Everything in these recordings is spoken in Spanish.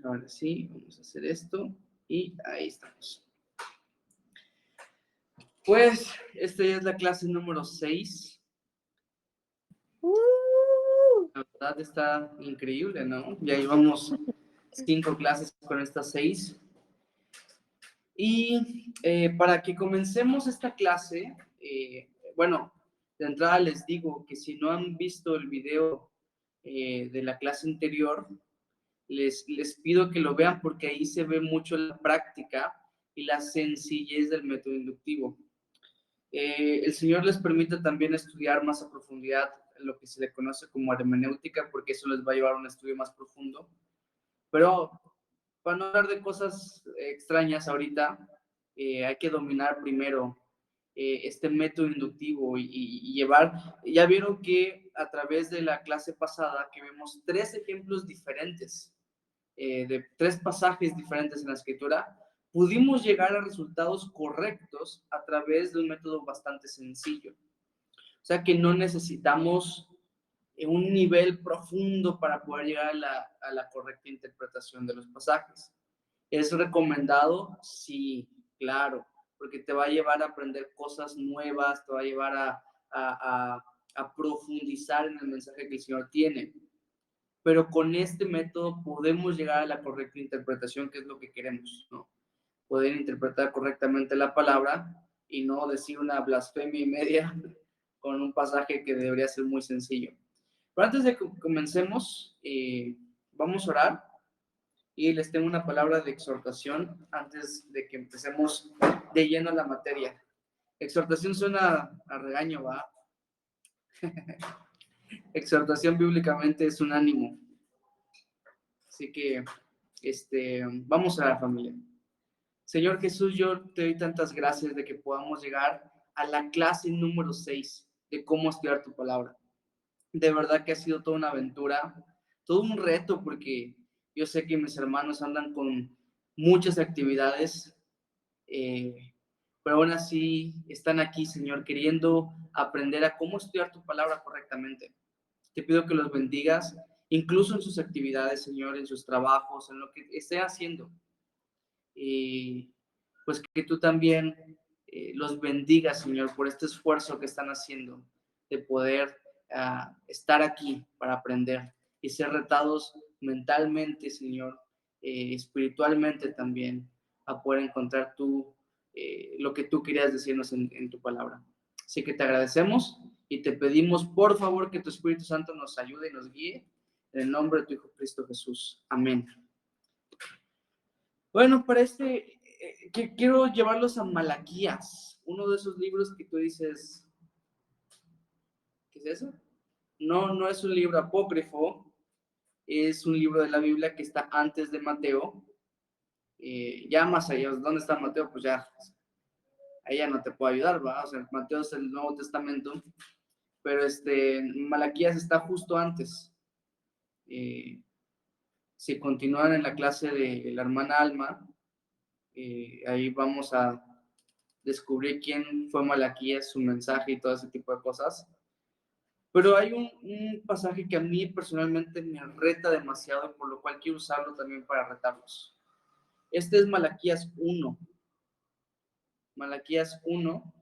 Ahora sí, vamos a hacer esto y ahí estamos. Pues, esta ya es la clase número 6. La verdad está increíble, ¿no? Ya llevamos 5 clases con estas 6. Y para que comencemos esta clase, bueno, de entrada les digo que si no han visto el video de la clase anterior, les pido que lo vean porque ahí se ve mucho la práctica y la sencillez del método inductivo. El Señor les permite también estudiar más a profundidad lo que se le conoce como hermenéutica, porque eso les va a llevar a un estudio más profundo. Pero para no hablar de cosas extrañas ahorita, hay que dominar primero este método inductivo y llevar. Ya vieron que a través de la clase pasada que vemos 3 ejemplos diferentes, de 3 pasajes diferentes en la escritura, pudimos llegar a resultados correctos a través de un método bastante sencillo. O sea que no necesitamos un nivel profundo para poder llegar a la correcta interpretación de los pasajes. ¿Es recomendado? Sí, claro, porque te va a llevar a aprender cosas nuevas, te va a llevar a profundizar en el mensaje que el Señor tiene. Pero con este método podemos llegar a la correcta interpretación, que es lo que queremos, ¿no? Poder interpretar correctamente la palabra y no decir una blasfemia y media con un pasaje que debería ser muy sencillo. Pero antes de que comencemos, vamos a orar y les tengo una palabra de exhortación antes de que empecemos de lleno la materia. Exhortación suena a regaño, ¿va? Exhortación bíblicamente es un ánimo. Así que, vamos a la familia. Señor Jesús, yo te doy tantas gracias de que podamos llegar a la clase número 6 de cómo estudiar tu palabra. De verdad que ha sido toda una aventura, todo un reto, porque yo sé que mis hermanos andan con muchas actividades, pero aún así están aquí, Señor, queriendo aprender a cómo estudiar tu palabra correctamente. Te pido que los bendigas, incluso en sus actividades, Señor, en sus trabajos, en lo que esté haciendo. Y pues que tú también los bendigas, Señor, por este esfuerzo que están haciendo de poder estar aquí para aprender y ser retados mentalmente, Señor, espiritualmente también, a poder encontrar lo que tú querías decirnos en tu palabra. Así que te agradecemos y te pedimos, por favor, que tu Espíritu Santo nos ayude y nos guíe. En el nombre de tu Hijo Cristo Jesús. Amén. Bueno, para que quiero llevarlos a Malaquías, uno de esos libros que tú dices, ¿qué es eso? No, no es un libro apócrifo, es un libro de la Biblia que está antes de Mateo. Ya más allá, ¿dónde está Mateo? Pues ya, ahí ya no te puedo ayudar, ¿va? O sea, Mateo es el Nuevo Testamento, pero Malaquías está justo antes. Si continúan en la clase de la hermana Alma, ahí vamos a descubrir quién fue Malaquías, su mensaje y todo ese tipo de cosas. Pero hay un pasaje que a mí personalmente me reta demasiado, por lo cual quiero usarlo también para retarlos. Este es Malaquías 1. Malaquías 1.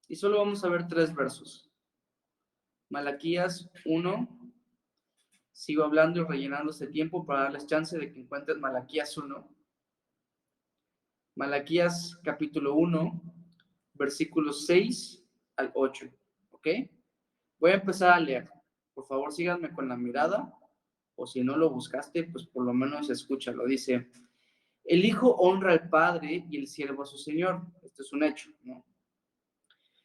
Y solo vamos a ver 3 versos. Malaquías 1. Sigo hablando y rellenando este tiempo para darles chance de que encuentren Malaquías 1. Malaquías capítulo 1, versículos 6 al 8. ¿Ok? Voy a empezar a leer. Por favor, síganme con la mirada, o si no lo buscaste, pues por lo menos escúchalo. Dice, el hijo honra al padre y el siervo a su señor. Esto es un hecho, ¿no?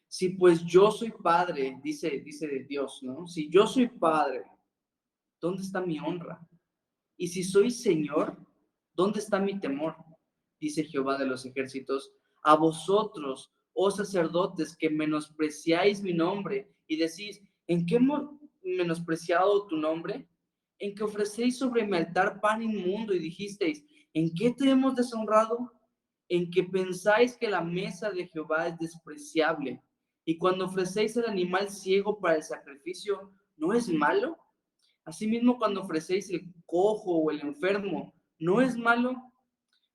Si pues yo soy padre, dice Dios, ¿no? Si yo soy padre, ¿dónde está mi honra? Y si soy señor, ¿dónde está mi temor? Dice Jehová de los ejércitos, a vosotros, oh sacerdotes, que menospreciáis mi nombre y decís, ¿en qué hemos menospreciado tu nombre? En que ofrecéis sobre mi altar pan inmundo y dijisteis, ¿en qué te hemos deshonrado? En que pensáis que la mesa de Jehová es despreciable, y cuando ofrecéis el animal ciego para el sacrificio, ¿no es malo? Asimismo, cuando ofrecéis el cojo o el enfermo, ¿No es malo?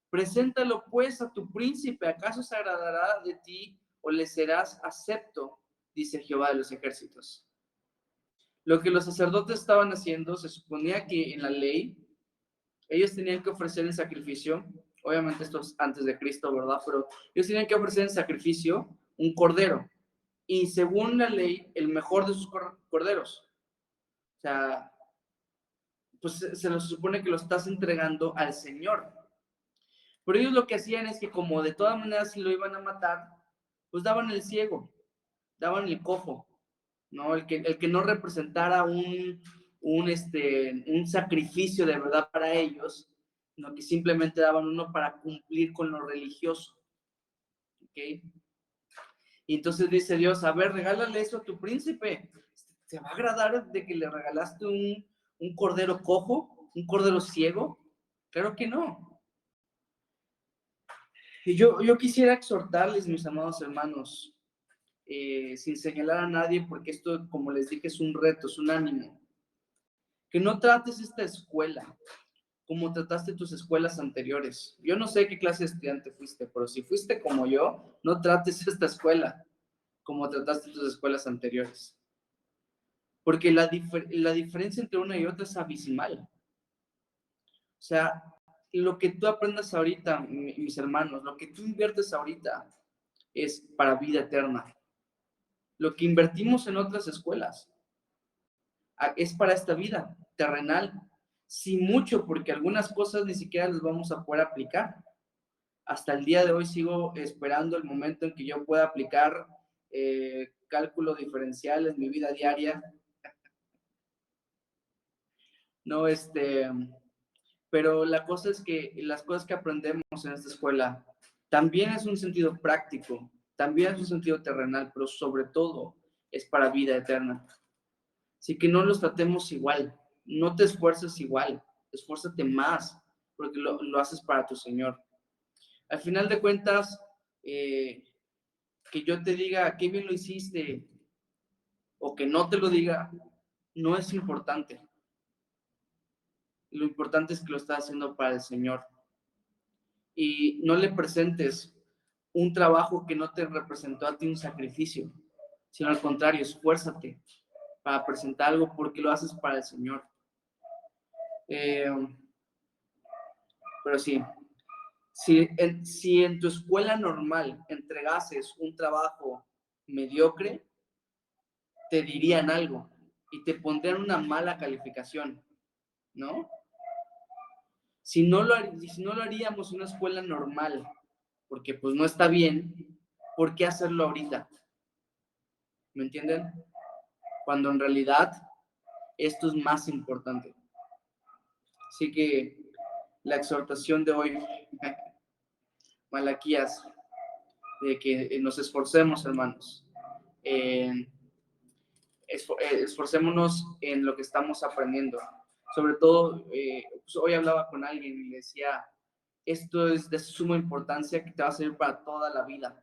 Preséntalo pues a tu príncipe, ¿acaso se agradará de ti o le serás acepto? Dice Jehová de los ejércitos. Lo que los sacerdotes estaban haciendo, se suponía que en la ley ellos tenían que ofrecer en sacrificio, obviamente esto es antes de Cristo, ¿verdad? Pero ellos tenían que ofrecer en sacrificio un cordero, y según la ley, el mejor de sus corderos. O sea, pues se nos supone que lo estás entregando al Señor. Pero ellos lo que hacían es que como de todas maneras si lo iban a matar, pues daban el ciego, daban el cojo, ¿no? El que no representara un sacrificio de verdad para ellos, sino que simplemente daban uno para cumplir con lo religioso, ¿ok? Y entonces dice Dios, a ver, regálale eso a tu príncipe. ¿Te va a agradar de que le regalaste un cordero cojo, un cordero ciego? Claro que no. Y yo quisiera exhortarles, mis amados hermanos, sin señalar a nadie, porque esto, como les dije, es un reto, es un ánimo. Que no trates esta escuela como trataste tus escuelas anteriores. Yo no sé qué clase de estudiante fuiste, pero si fuiste como yo, no trates esta escuela como trataste tus escuelas anteriores. Porque la diferencia entre una y otra es abismal. O sea, lo que tú aprendas ahorita, mis hermanos, lo que tú inviertes ahorita es para vida eterna. Lo que invertimos en otras escuelas es para esta vida terrenal. Sí mucho, porque algunas cosas ni siquiera las vamos a poder aplicar. Hasta el día de hoy sigo esperando el momento en que yo pueda aplicar cálculo diferencial en mi vida diaria. No, pero la cosa es que las cosas que aprendemos en esta escuela también es un sentido práctico, también es un sentido terrenal, pero sobre todo es para vida eterna. Así que no los tratemos igual, no te esfuerces igual, esfuérzate más, porque lo haces para tu Señor. Al final de cuentas, que yo te diga qué bien lo hiciste o que no te lo diga, no es importante. Lo importante es que lo estás haciendo para el Señor. Y no le presentes un trabajo que no te representó a ti un sacrificio, sino al contrario, esfuérzate para presentar algo porque lo haces para el Señor. Pero sí, si en tu escuela normal entregases un trabajo mediocre, te dirían algo y te pondrían una mala calificación, ¿no? Si no lo haríamos en una escuela normal, porque pues no está bien, ¿por qué hacerlo ahorita? ¿Me entienden? Cuando en realidad esto es más importante. Así que la exhortación de hoy, Malaquías, de que nos esforcemos, hermanos. Esforcémonos en lo que estamos aprendiendo. Sobre todo, pues hoy hablaba con alguien y le decía, esto es de suma importancia que te va a servir para toda la vida.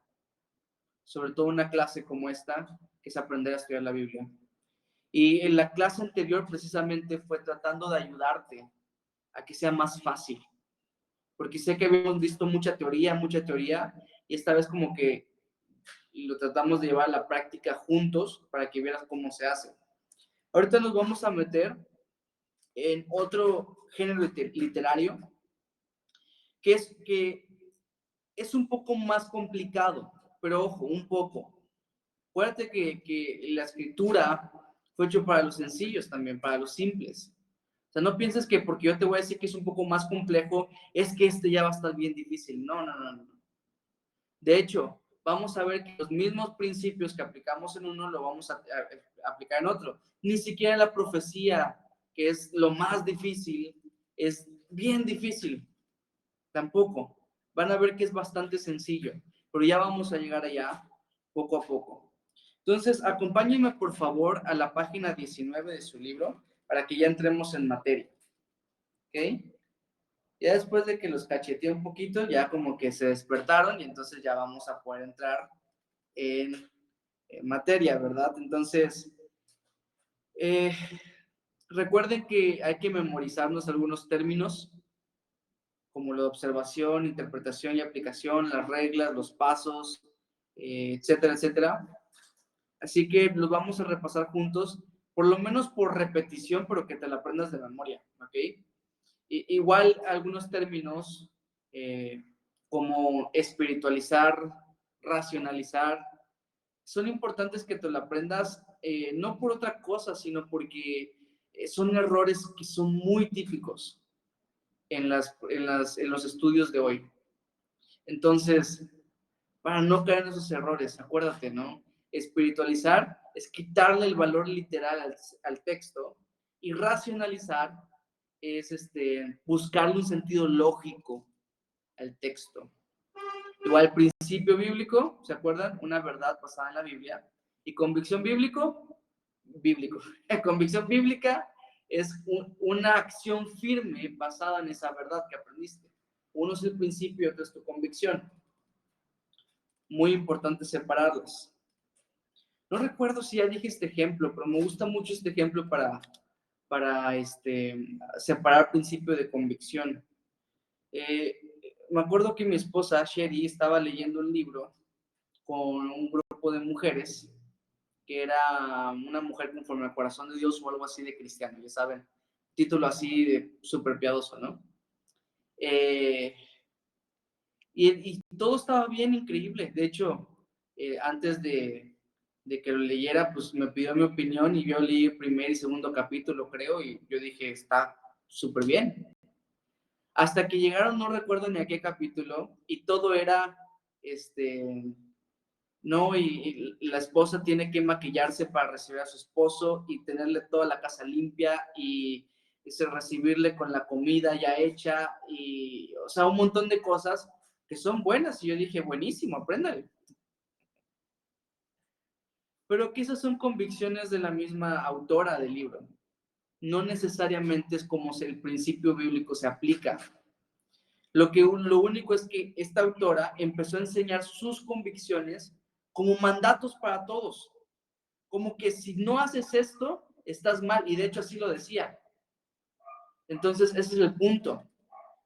Sobre todo una clase como esta, que es aprender a estudiar la Biblia. Y en la clase anterior precisamente fue tratando de ayudarte a que sea más fácil. Porque sé que habíamos visto mucha teoría, y esta vez como que lo tratamos de llevar a la práctica juntos para que vieras cómo se hace. Ahorita nos vamos a meter en otro género literario que es un poco más complicado, pero ojo, un poco. Acuérdate que la escritura fue hecho para los sencillos también, para los simples. O sea, no pienses que porque yo te voy a decir que es un poco más complejo, es que este ya va a estar bien difícil. No, no, no, no. De hecho, vamos a ver que los mismos principios que aplicamos en uno lo vamos a aplicar en otro. Ni siquiera la profecía, que es lo más difícil, es bien difícil. Tampoco. Van a ver que es bastante sencillo, pero ya vamos a llegar allá poco a poco. Entonces, acompáñenme por favor a la página 19 de su libro para que ya entremos en materia. ¿Ok? Ya después de que los cacheteé un poquito, ya como que se despertaron y entonces ya vamos a poder entrar en materia, ¿verdad? Entonces, recuerden que hay que memorizarnos algunos términos como la observación, interpretación y aplicación, las reglas, los pasos, etcétera, etcétera. Así que los vamos a repasar juntos, por lo menos por repetición, pero que te la aprendas de memoria, ¿ok? Igual algunos términos como espiritualizar, racionalizar, son importantes que te lo aprendas, no por otra cosa, sino porque son errores que son muy típicos en los estudios de hoy. Entonces, para no caer en esos errores, acuérdate, ¿no? Espiritualizar es quitarle el valor literal al texto, y racionalizar es buscarle un sentido lógico al texto. Igual, principio bíblico, ¿se acuerdan? Una verdad basada en la Biblia. Y convicción bíblico. Convicción bíblica es una acción firme basada en esa verdad que aprendiste. Uno es el principio y otro es tu convicción. Muy importante separarlas. No recuerdo si ya dije este ejemplo, pero me gusta mucho este ejemplo para separar principio de convicción. Me acuerdo que mi esposa, Sherry, estaba leyendo un libro con un grupo de mujeres que era una mujer conforme al corazón de Dios o algo así de cristiano, ya saben, título así de súper piadoso, ¿no? Y todo estaba bien, increíble. De hecho, antes de que lo leyera, pues me pidió mi opinión y yo leí el primer y segundo capítulo, creo, y yo dije, está súper bien. Hasta que llegaron, no recuerdo ni a qué capítulo, y todo era, no, y la esposa tiene que maquillarse para recibir a su esposo y tenerle toda la casa limpia y recibirle con la comida ya hecha y, o sea, un montón de cosas que son buenas. Y yo dije, buenísimo, apréndale. Pero que esas son convicciones de la misma autora del libro. No necesariamente es como si el principio bíblico se aplica. Lo único es que esta autora empezó a enseñar sus convicciones como mandatos para todos. Como que si no haces esto, estás mal. Y de hecho así lo decía. Entonces, ese es el punto.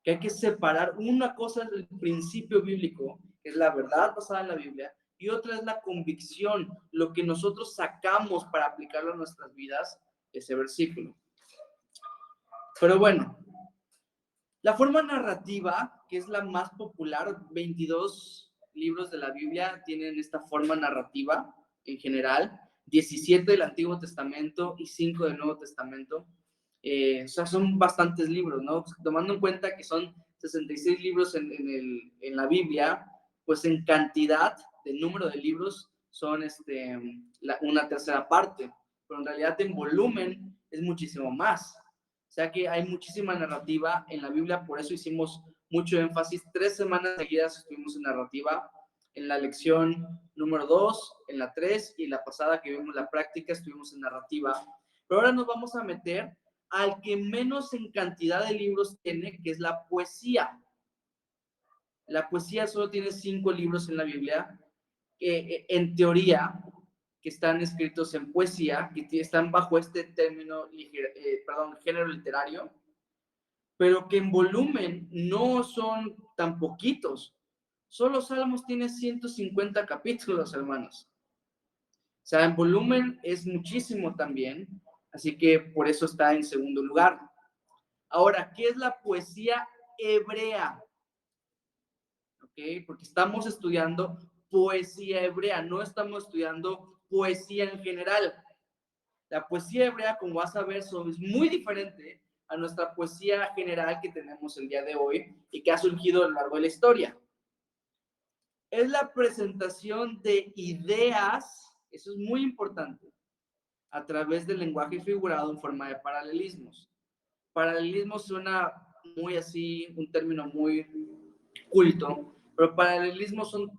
Que hay que separar. Una cosa es el principio bíblico, que es la verdad basada en la Biblia, y otra es la convicción, lo que nosotros sacamos para aplicarlo a nuestras vidas, ese versículo. Pero bueno, la forma narrativa, que es la más popular, 22 libros de la Biblia tienen esta forma narrativa en general, 17 del Antiguo Testamento y 5 del Nuevo Testamento. O sea, son bastantes libros, ¿no? Tomando en cuenta que son 66 libros en la Biblia, pues en cantidad de número de libros son una tercera parte, pero en realidad en volumen es muchísimo más. O sea que hay muchísima narrativa en la Biblia, por eso hicimos mucho énfasis. 3 semanas seguidas estuvimos en narrativa, en la lección número 2, en la 3 y en la pasada que vimos la práctica estuvimos en narrativa. Pero ahora nos vamos a meter al que menos en cantidad de libros tiene, que es la poesía. La poesía solo tiene 5 libros en la Biblia, en teoría, que están escritos en poesía, que están bajo este término, género literario, pero que en volumen no son tan poquitos. Solo Salmos tiene 150 capítulos, hermanos. O sea, en volumen es muchísimo también, así que por eso está en segundo lugar. Ahora, ¿qué es la poesía hebrea? ¿Ok? Porque estamos estudiando poesía hebrea, no estamos estudiando poesía en general. La poesía hebrea, como vas a ver, es muy diferente a nuestra poesía general que tenemos el día de hoy y que ha surgido a lo largo de la historia. Es la presentación de ideas, eso es muy importante, a través del lenguaje figurado en forma de paralelismos. Paralelismo suena muy así, un término muy culto, pero paralelismos son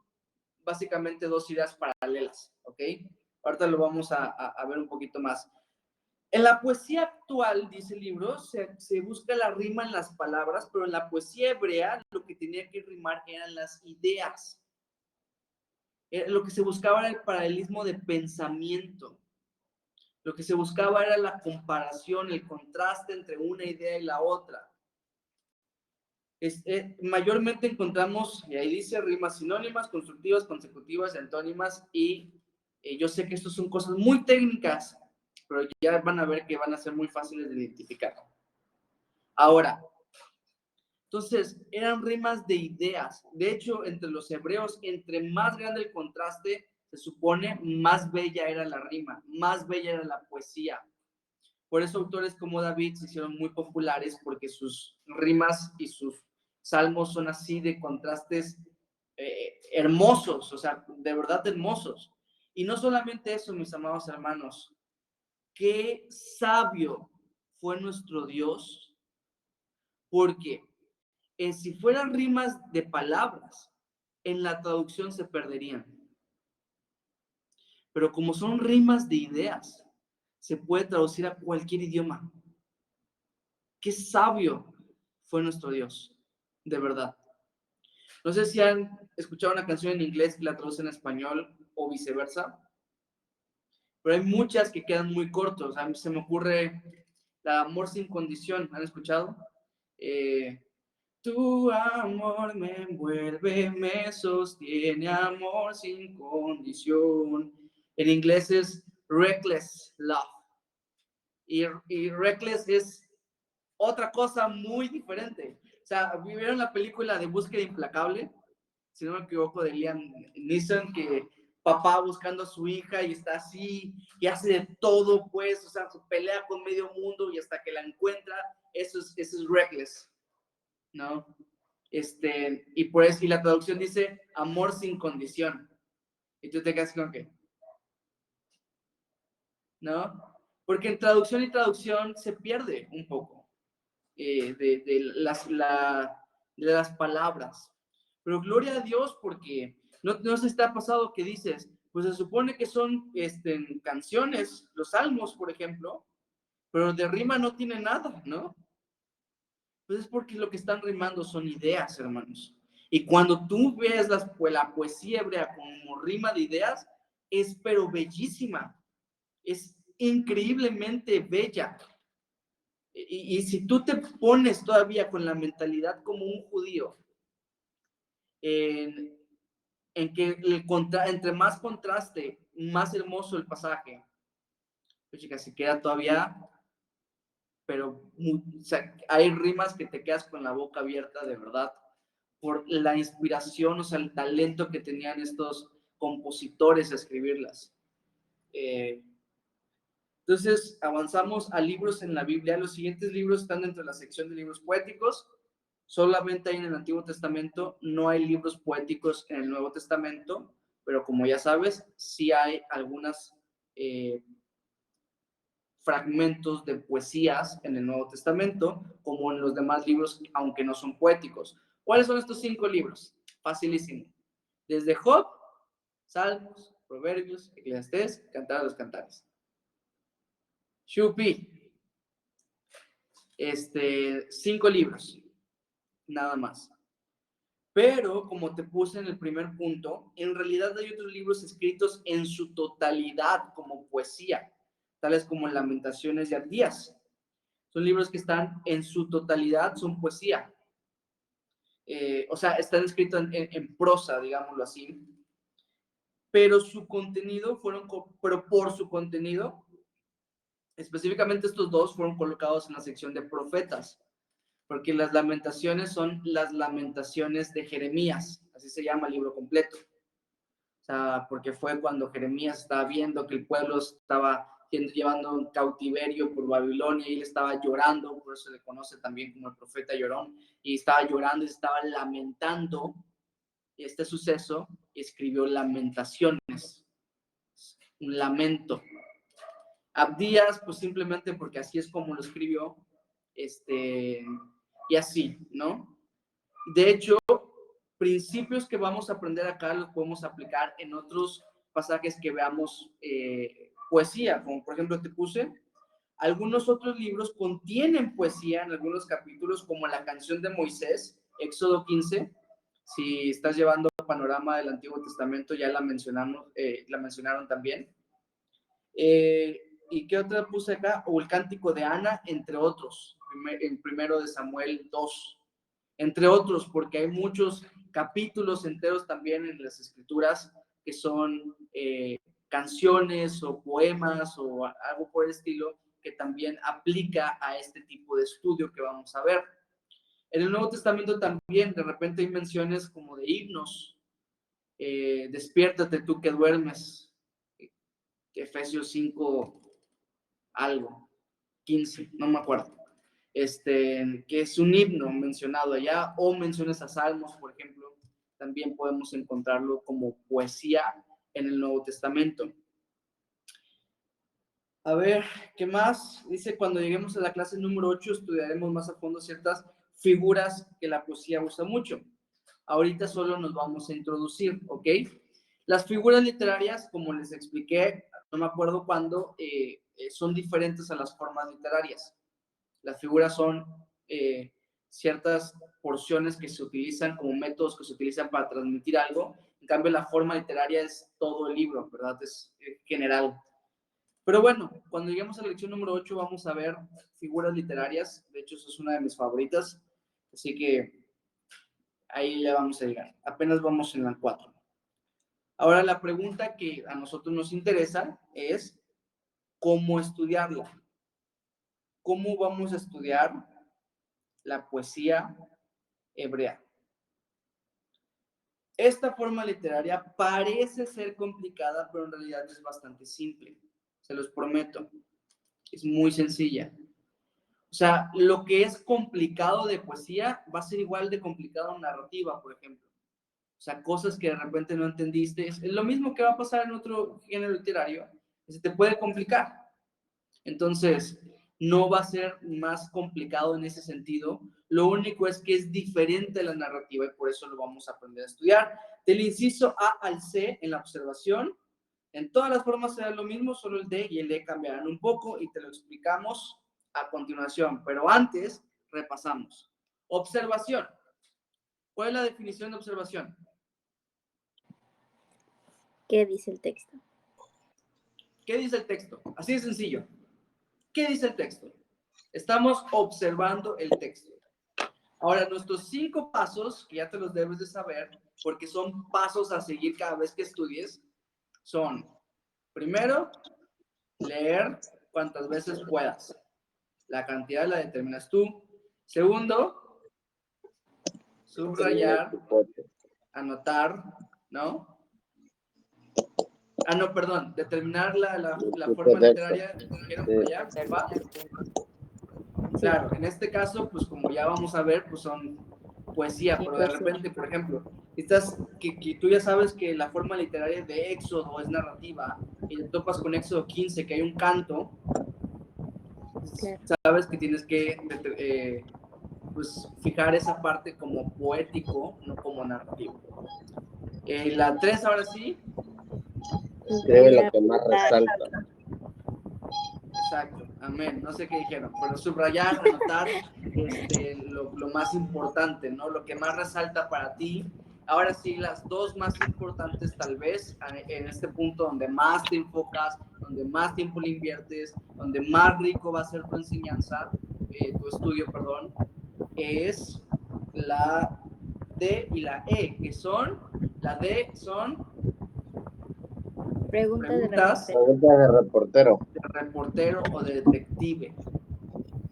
básicamente dos ideas paralelas, ¿ok? Ahorita lo vamos a ver un poquito más. En la poesía actual, dice el libro, se busca la rima en las palabras, pero en la poesía hebrea lo que tenía que rimar eran las ideas. Lo que se buscaba era el paralelismo de pensamiento. Lo que se buscaba era la comparación, el contraste entre una idea y la otra. Mayormente encontramos, y ahí dice, rimas sinónimas, constructivas, consecutivas, antónimas, y yo sé que estas son cosas muy técnicas, pero ya van a ver que van a ser muy fáciles de identificar. Ahora, entonces, eran rimas de ideas. De hecho, entre los hebreos, entre más grande el contraste, se supone, más bella era la rima, más bella era la poesía. Por eso autores como David se hicieron muy populares, porque sus rimas y sus salmos son así de contrastes hermosos, o sea, de verdad hermosos. Y no solamente eso, mis amados hermanos, qué sabio fue nuestro Dios, porque si fueran rimas de palabras, en la traducción se perderían. Pero como son rimas de ideas, se puede traducir a cualquier idioma. Qué sabio fue nuestro Dios, de verdad. No sé si han escuchado una canción en inglés que la traducen en español o viceversa, pero hay muchas que quedan muy cortos. A mí se me ocurre la Amor sin condición, ¿han escuchado? Tu amor me envuelve, me sostiene, amor sin condición. En inglés es Reckless Love. Y Reckless es otra cosa muy diferente. O sea, ¿vieron la película de Búsqueda Implacable? Si no me equivoco, de Liam Neeson, que papá buscando a su hija y está así, y hace de todo, pues, o sea, pelea con medio mundo y hasta que la encuentra, eso es Reckless, ¿no? Y por eso, y la traducción dice amor sin condición. Y tú te quedas con qué, ¿no? Porque en traducción y traducción se pierde un poco de las palabras. Pero gloria a Dios, porque no se está pasado que dices, pues se supone que son canciones, los salmos, por ejemplo, pero de rima no tiene nada, ¿no? Pues es porque lo que están rimando son ideas, hermanos. Y cuando tú ves la poesía hebrea como rima de ideas, es pero bellísima, es increíblemente bella. Y si tú te pones todavía con la mentalidad como un judío, en, en que entre más contraste, más hermoso el pasaje, pues chicas, se queda todavía, pero o sea, hay rimas que te quedas con la boca abierta de verdad, por la inspiración, o sea, el talento que tenían estos compositores a escribirlas. Entonces, avanzamos a libros en la Biblia. Los siguientes libros están dentro de la sección de libros poéticos. Solamente hay en el Antiguo Testamento, no hay libros poéticos en el Nuevo Testamento, pero como ya sabes, sí hay algunos fragmentos de poesías en el Nuevo Testamento, como en los demás libros, aunque no son poéticos. ¿Cuáles son estos 5 libros? Facilísimo. Desde Job, Salmos, Proverbios, Eclesiastés, Cantar de los Cantares. Shupi. 5 libros, nada más. Pero, como te puse en el primer punto, en realidad hay otros libros escritos en su totalidad como poesía, tales como Lamentaciones y Ardías. Son libros que están en su totalidad, son poesía. O sea, están escritos en prosa, digámoslo así. Pero su contenido pero por su contenido, específicamente estos dos fueron colocados en la sección de profetas, porque las lamentaciones son las lamentaciones de Jeremías, así se llama el libro completo. O sea, porque fue cuando Jeremías estaba viendo que el pueblo estaba llevando un cautiverio por Babilonia y él estaba llorando, por eso se le conoce también como el profeta llorón, y estaba llorando y estaba lamentando este suceso y escribió Lamentaciones, un lamento. Abdías, pues simplemente porque así es como lo escribió, y así, ¿no? De hecho, principios que vamos a aprender acá los podemos aplicar en otros pasajes que veamos poesía, como por ejemplo te puse, algunos otros libros contienen poesía en algunos capítulos, como la canción de Moisés, Éxodo 15. Si estás llevando panorama del Antiguo Testamento, ya la mencionaron también. ¿Y qué otra puse acá? O el Cántico de Ana, entre otros, en primero de Samuel 2. entre otros, porque hay muchos capítulos enteros también en las escrituras que son canciones o poemas o algo por el estilo que también aplica a este tipo de estudio que vamos a ver. En el Nuevo Testamento también de repente hay menciones como de himnos, despiértate tú que duermes, Efesios 5 algo, 15, no me acuerdo, que es un himno mencionado allá, o menciones a Salmos, por ejemplo, también podemos encontrarlo como poesía en el Nuevo Testamento. A ver, ¿qué más? Dice, cuando lleguemos a la clase número 8 estudiaremos más a fondo ciertas figuras que la poesía usa mucho. Ahorita solo nos vamos a introducir, ¿ok? Las figuras literarias, como les expliqué, no me acuerdo cuándo, son diferentes a las formas literarias. Las figuras son ciertas porciones que se utilizan como métodos que se utilizan para transmitir algo. En cambio, la forma literaria es todo el libro, ¿verdad? Es general. Pero bueno, cuando lleguemos a la lección número 8 vamos a ver figuras literarias. De hecho, eso es una de mis favoritas. Así que ahí ya vamos a llegar. Apenas vamos en la 4. Ahora, la pregunta que a nosotros nos interesa es cómo estudiarla. ¿Cómo vamos a estudiar la poesía hebrea? Esta forma literaria parece ser complicada, pero en realidad es bastante simple. Se los prometo. Es muy sencilla. O sea, lo que es complicado de poesía va a ser igual de complicado en narrativa, por ejemplo. O sea, cosas que de repente no entendiste. Es lo mismo que va a pasar en otro género literario. Se te puede complicar. Entonces, no va a ser más complicado en ese sentido. Lo único es que es diferente la narrativa y por eso lo vamos a aprender a estudiar. Del inciso A al C en la observación, en todas las formas será lo mismo, solo el D y el E cambiarán un poco y te lo explicamos a continuación. Pero antes, repasamos. Observación. ¿Cuál es la definición de observación? ¿Qué dice el texto? ¿Qué dice el texto? Así de sencillo. ¿Qué dice el texto? Estamos observando el texto. Ahora, nuestros 5 pasos, que ya te los debes de saber, porque son pasos a seguir cada vez que estudies, son, primero, leer cuantas veces puedas. La cantidad la determinas tú. Segundo, subrayar, anotar, ¿no? No, perdón, determinar la forma literaria, dijeron por allá, ¿va? Claro, en este caso, pues como ya vamos a ver, pues son poesía, pero de repente, por ejemplo, que tú ya sabes que la forma literaria de Éxodo es narrativa, y te topas con Éxodo 15, que hay un canto, claro. Sabes que tienes que pues, fijar esa parte como poético, no como narrativo. La 3, ahora sí. Escribe lo que más resalta. Exacto, amén. No sé qué dijeron, pero subrayar, anotar lo más importante, ¿no? Lo que más resalta para ti. Ahora sí, las 2 más importantes tal vez en este punto donde más te enfocas, donde más tiempo le inviertes, donde más rico va a ser tu enseñanza, tu estudio, perdón, es la D y la E, que son, la D son preguntas de reportero. De reportero o de detective.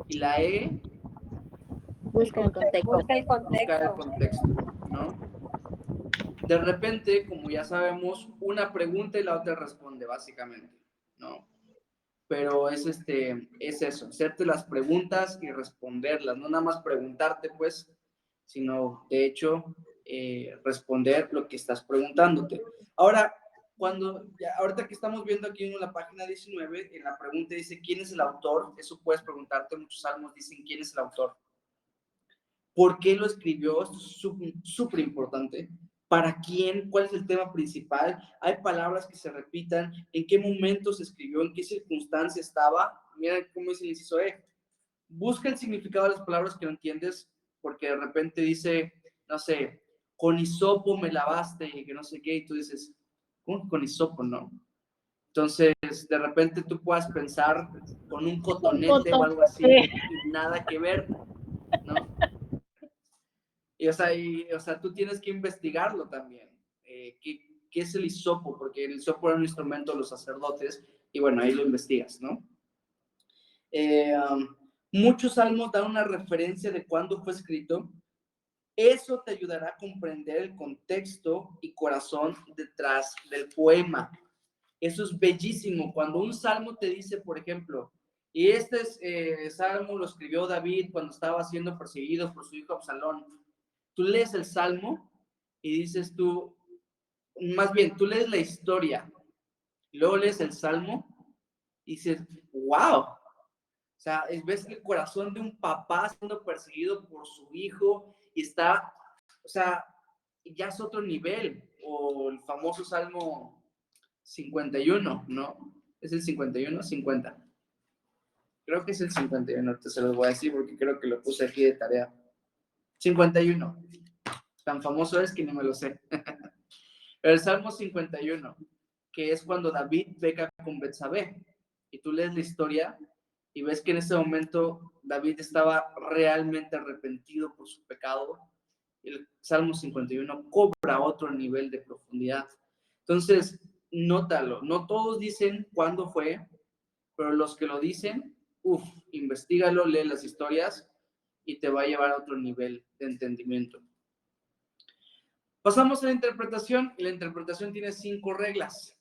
Y la E, busca el contexto. Buscar el contexto, ¿no? De repente, como ya sabemos, una pregunta y la otra responde, básicamente, ¿no? Pero es eso, hacerte las preguntas y responderlas, no nada más preguntarte, pues, sino, de hecho, responder lo que estás preguntándote. Ahora, ahorita que estamos viendo aquí en la página 19, en la pregunta dice, ¿quién es el autor? Eso puedes preguntarte, muchos salmos dicen, ¿quién es el autor? ¿Por qué lo escribió? Esto es súper importante. ¿Para quién? ¿Cuál es el tema principal? ¿Hay palabras que se repitan? ¿En qué momento se escribió? ¿En qué circunstancia estaba? Mira cómo dice el inciso E. Busca el significado de las palabras que no entiendes, porque de repente dice, no sé, con hisopo me lavaste y que no sé qué, y tú dices, ¿cómo con hisopo, no? Entonces, de repente tú puedas pensar con un cotonete o algo así, y nada que ver, ¿no? O sea, tú tienes que investigarlo también. ¿Qué es el hisopo? Porque el hisopo era un instrumento de los sacerdotes y bueno, ahí lo investigas, ¿no? Muchos salmos dan una referencia de cuándo fue escrito. Eso te ayudará a comprender el contexto y corazón detrás del poema. Eso es bellísimo. Cuando un salmo te dice, por ejemplo, y salmo lo escribió David cuando estaba siendo perseguido por su hijo Absalón. Tú lees el salmo y dices tú, más bien, tú lees la historia, luego lees el salmo y dices, wow. O sea, ves el corazón de un papá siendo perseguido por su hijo y está, o sea, ya es otro nivel. O el famoso Salmo 51, ¿no? ¿Es el 51? 50. Creo que es el 51, te se los voy a decir porque creo que lo puse aquí de tarea. 51. Tan famoso es que ni me lo sé. El Salmo 51, que es cuando David peca con Betsabé. Y tú lees la historia y ves que en ese momento David estaba realmente arrepentido por su pecado. El Salmo 51 cobra otro nivel de profundidad. Entonces, nótalo. No todos dicen cuándo fue, pero los que lo dicen, investígalo, lee las historias y te va a llevar a otro nivel de entendimiento. Pasamos a la interpretación, y la interpretación tiene 5 reglas.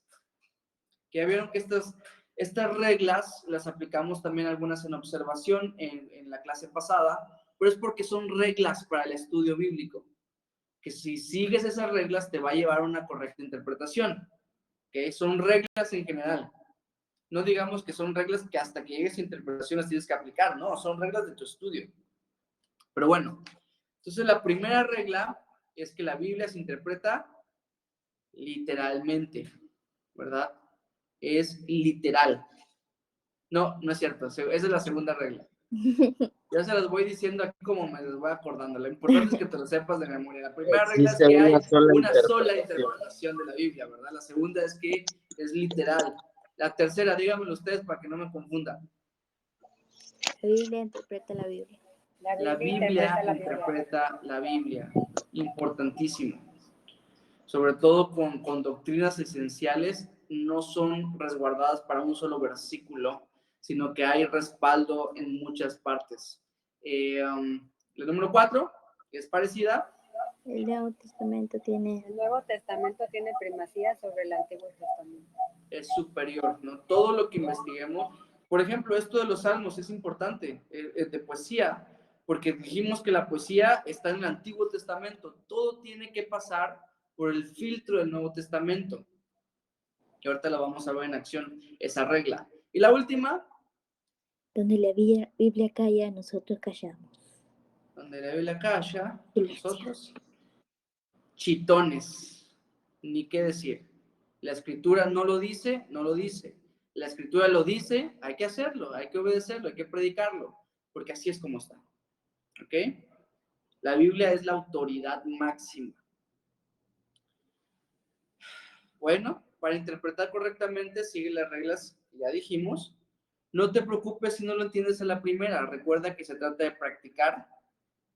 Que ya vieron que estas reglas las aplicamos también algunas en observación en la clase pasada, pero es porque son reglas para el estudio bíblico, que si sigues esas reglas te va a llevar a una correcta interpretación. ¿Okay? Son reglas en general. No digamos que son reglas que hasta que llegues a interpretación las tienes que aplicar, no, son reglas de tu estudio. Pero bueno, entonces la primera regla es que la Biblia se interpreta literalmente, ¿verdad? Es literal. No, no es cierto, esa es la segunda regla. Ya se las voy diciendo aquí como me las voy acordando. Lo importante es que te lo sepas de memoria. La primera regla es que hay una sola interpretación de la Biblia, ¿verdad? La segunda es que es literal. La tercera, díganmelo ustedes para que no me confunda. La Biblia interpreta la Biblia. La Biblia interpreta la Biblia. Importantísimo. Sobre todo con doctrinas esenciales, no son resguardadas para un solo versículo, sino que hay respaldo en muchas partes. La número 4, que es parecida. El Nuevo Testamento tiene primacía sobre el Antiguo Testamento. Es superior, ¿no? Todo lo que investiguemos, por ejemplo, esto de los salmos es importante, de poesía, porque dijimos que la poesía está en el Antiguo Testamento, todo tiene que pasar por el filtro del Nuevo Testamento, que ahorita la vamos a ver en acción, esa regla. Y la última. Donde la Biblia calla, nosotros callamos. Donde la Biblia calla, nosotros chitones, ni qué decir. La Escritura no lo dice, no lo dice. La Escritura lo dice, hay que hacerlo, hay que obedecerlo, hay que predicarlo, porque así es como está. ¿Ok? La Biblia es la autoridad máxima. Bueno, para interpretar correctamente, sigue las reglas que ya dijimos. No te preocupes si no lo entiendes en la primera. Recuerda que se trata de practicar.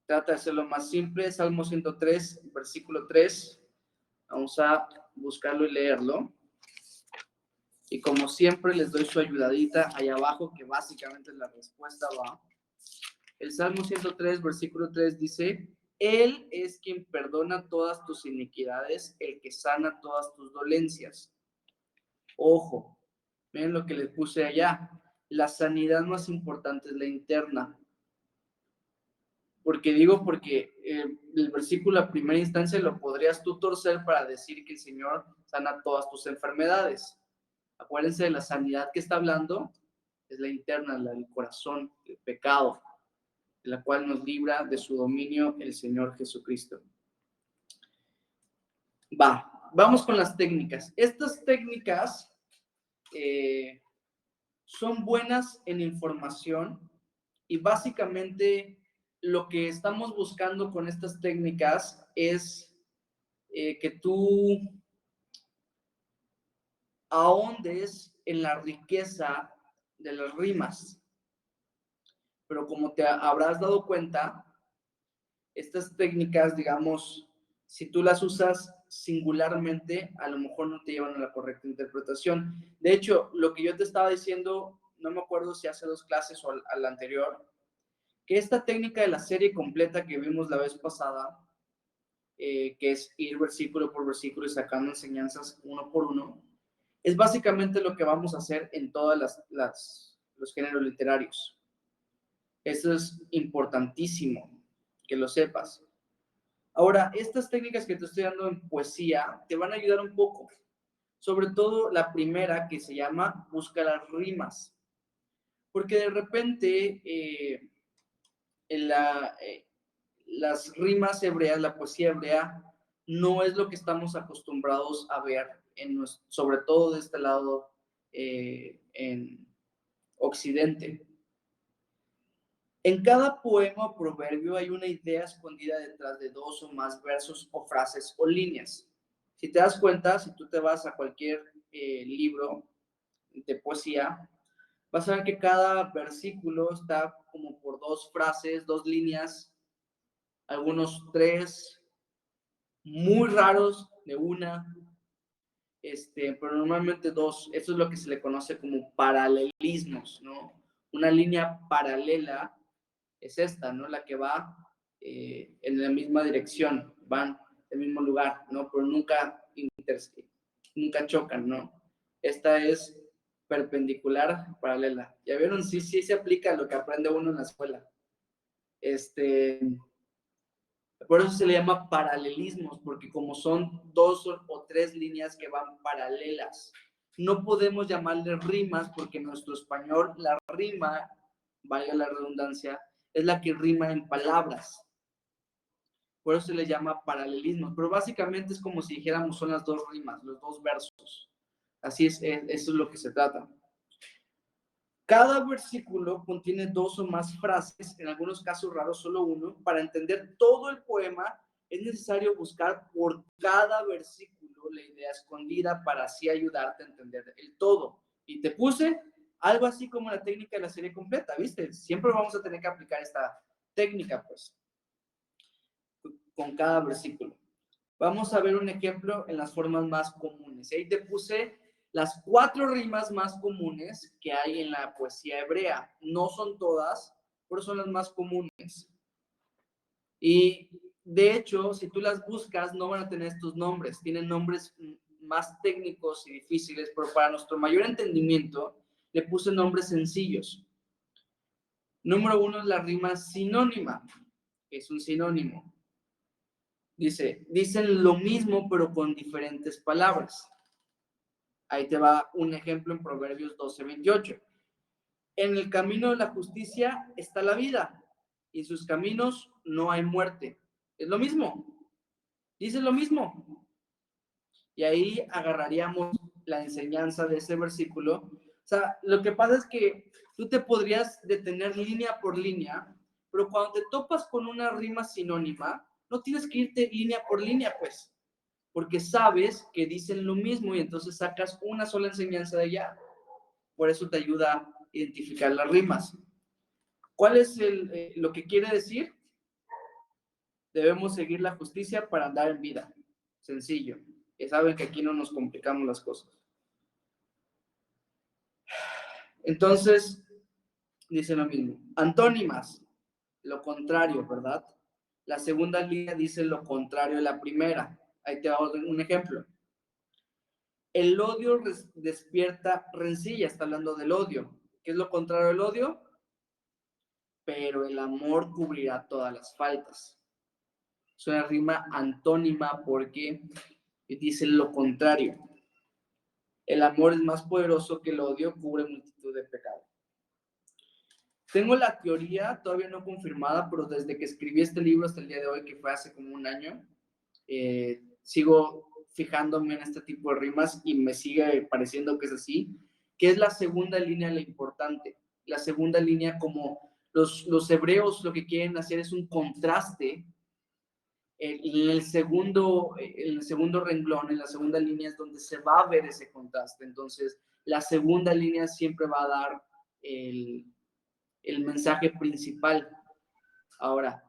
Trata de hacerlo más simple. Salmo 103, versículo 3. Vamos a buscarlo y leerlo. Y como siempre, les doy su ayudadita ahí abajo, que básicamente la respuesta va. El Salmo 103, versículo 3 dice: Él es quien perdona todas tus iniquidades, el que sana todas tus dolencias. Ojo, miren lo que les puse allá. La sanidad más importante es la interna. Porque el versículo a primera instancia lo podrías tú torcer para decir que el Señor sana todas tus enfermedades. Acuérdense de la sanidad que está hablando, es la interna, la del corazón, el pecado, de la cual nos libra de su dominio el Señor Jesucristo. Vamos con las técnicas. Estas técnicas son buenas en información y básicamente lo que estamos buscando con estas técnicas es que tú ahondes en la riqueza de las rimas. Pero como te habrás dado cuenta, estas técnicas, digamos, si tú las usas singularmente, a lo mejor no te llevan a la correcta interpretación. De hecho, lo que yo te estaba diciendo, no me acuerdo si hace 2 clases o a la anterior, que esta técnica de la serie completa que vimos la vez pasada, que es ir versículo por versículo y sacando enseñanzas uno por uno, es básicamente lo que vamos a hacer en todos los géneros literarios. Eso es importantísimo que lo sepas. Ahora, estas técnicas que te estoy dando en poesía te van a ayudar un poco. Sobre todo la primera, que se llama busca las rimas. Porque de repente las rimas hebreas, la poesía hebrea, no es lo que estamos acostumbrados a ver, sobre todo de este lado en Occidente. En cada poema o proverbio hay una idea escondida detrás de 2 o más versos o frases o líneas. Si te das cuenta, si tú te vas a cualquier libro de poesía, vas a ver que cada versículo está como por 2 frases, 2 líneas, algunos 3, muy raros de una, pero normalmente 2. Eso es lo que se le conoce como paralelismos, ¿no? Una línea paralela es esta, ¿no? La que va en la misma dirección, van en el mismo lugar, ¿no? Pero nunca chocan, ¿no? Esta es perpendicular, paralela. ¿Ya vieron? Sí se aplica lo que aprende uno en la escuela. Por eso se le llama paralelismos, porque como son 2 o 3 líneas que van paralelas, no podemos llamarle rimas, porque en nuestro español la rima, valga la redundancia, es la que rima en palabras. Por eso se le llama paralelismos, pero básicamente es como si dijéramos son las 2 rimas, los 2 versos. Así es, eso es lo que se trata. Cada versículo contiene 2 o más frases, en algunos casos raros solo uno. Para entender todo el poema es necesario buscar por cada versículo la idea escondida para así ayudarte a entender el todo. Y te puse algo así como la técnica de la serie completa, ¿viste? Siempre vamos a tener que aplicar esta técnica, pues, con cada versículo. Vamos a ver un ejemplo en las formas más comunes. Ahí te puse las 4 rimas más comunes que hay en la poesía hebrea. No son todas, pero son las más comunes. Y de hecho, si tú las buscas, no van a tener estos nombres. Tienen nombres más técnicos y difíciles, pero para nuestro mayor entendimiento, le puse nombres sencillos. Número 1 es la rima sinónima, que es un sinónimo. Dicen lo mismo, pero con diferentes palabras. Ahí te va un ejemplo en Proverbios 12:28. En el camino de la justicia está la vida, y en sus caminos no hay muerte. Es lo mismo. Dice lo mismo. Y ahí agarraríamos la enseñanza de ese versículo. O sea, lo que pasa es que tú te podrías detener línea por línea, pero cuando te topas con una rima sinónima, no tienes que irte línea por línea, pues, porque sabes que dicen lo mismo y entonces sacas una sola enseñanza de allá. Por eso te ayuda a identificar las rimas. ¿Cuál es lo que quiere decir? Debemos seguir la justicia para andar en vida. Sencillo. Ya saben que aquí no nos complicamos las cosas. Entonces, dice lo mismo. Antónimas, lo contrario, ¿verdad? La segunda línea dice lo contrario de la primera. Ahí te hago un ejemplo. El odio despierta rencilla, está hablando del odio. ¿Qué es lo contrario del odio? Pero el amor cubrirá todas las faltas. Es una rima antónima porque dice lo contrario. El amor es más poderoso que el odio, cubre multitud de pecados. Tengo la teoría, todavía no confirmada, pero desde que escribí este libro hasta el día de hoy, que fue hace como un año, sigo fijándome en este tipo de rimas y me sigue pareciendo que es así, que es la segunda línea la importante. La segunda línea, como los hebreos lo que quieren hacer es un contraste. En el segundo renglón, en la segunda línea es donde se va a ver ese contraste. Entonces, la segunda línea siempre va a dar el mensaje principal. Ahora,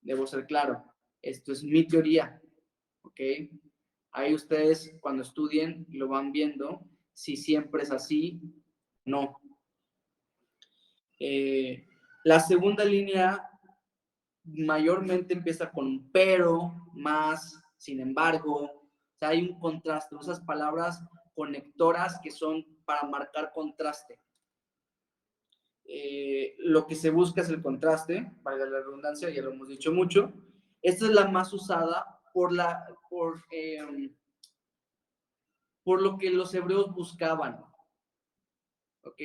debo ser claro. Esto es mi teoría, ¿ok? Ahí ustedes cuando estudien lo van viendo, si siempre es así, no. La segunda línea mayormente empieza con pero, más, sin embargo. O sea, hay un contraste, esas palabras conectoras que son para marcar contraste. Lo que se busca es el contraste, valga la redundancia, ya lo hemos dicho mucho. Esta es la más usada por lo que los hebreos buscaban, ¿ok?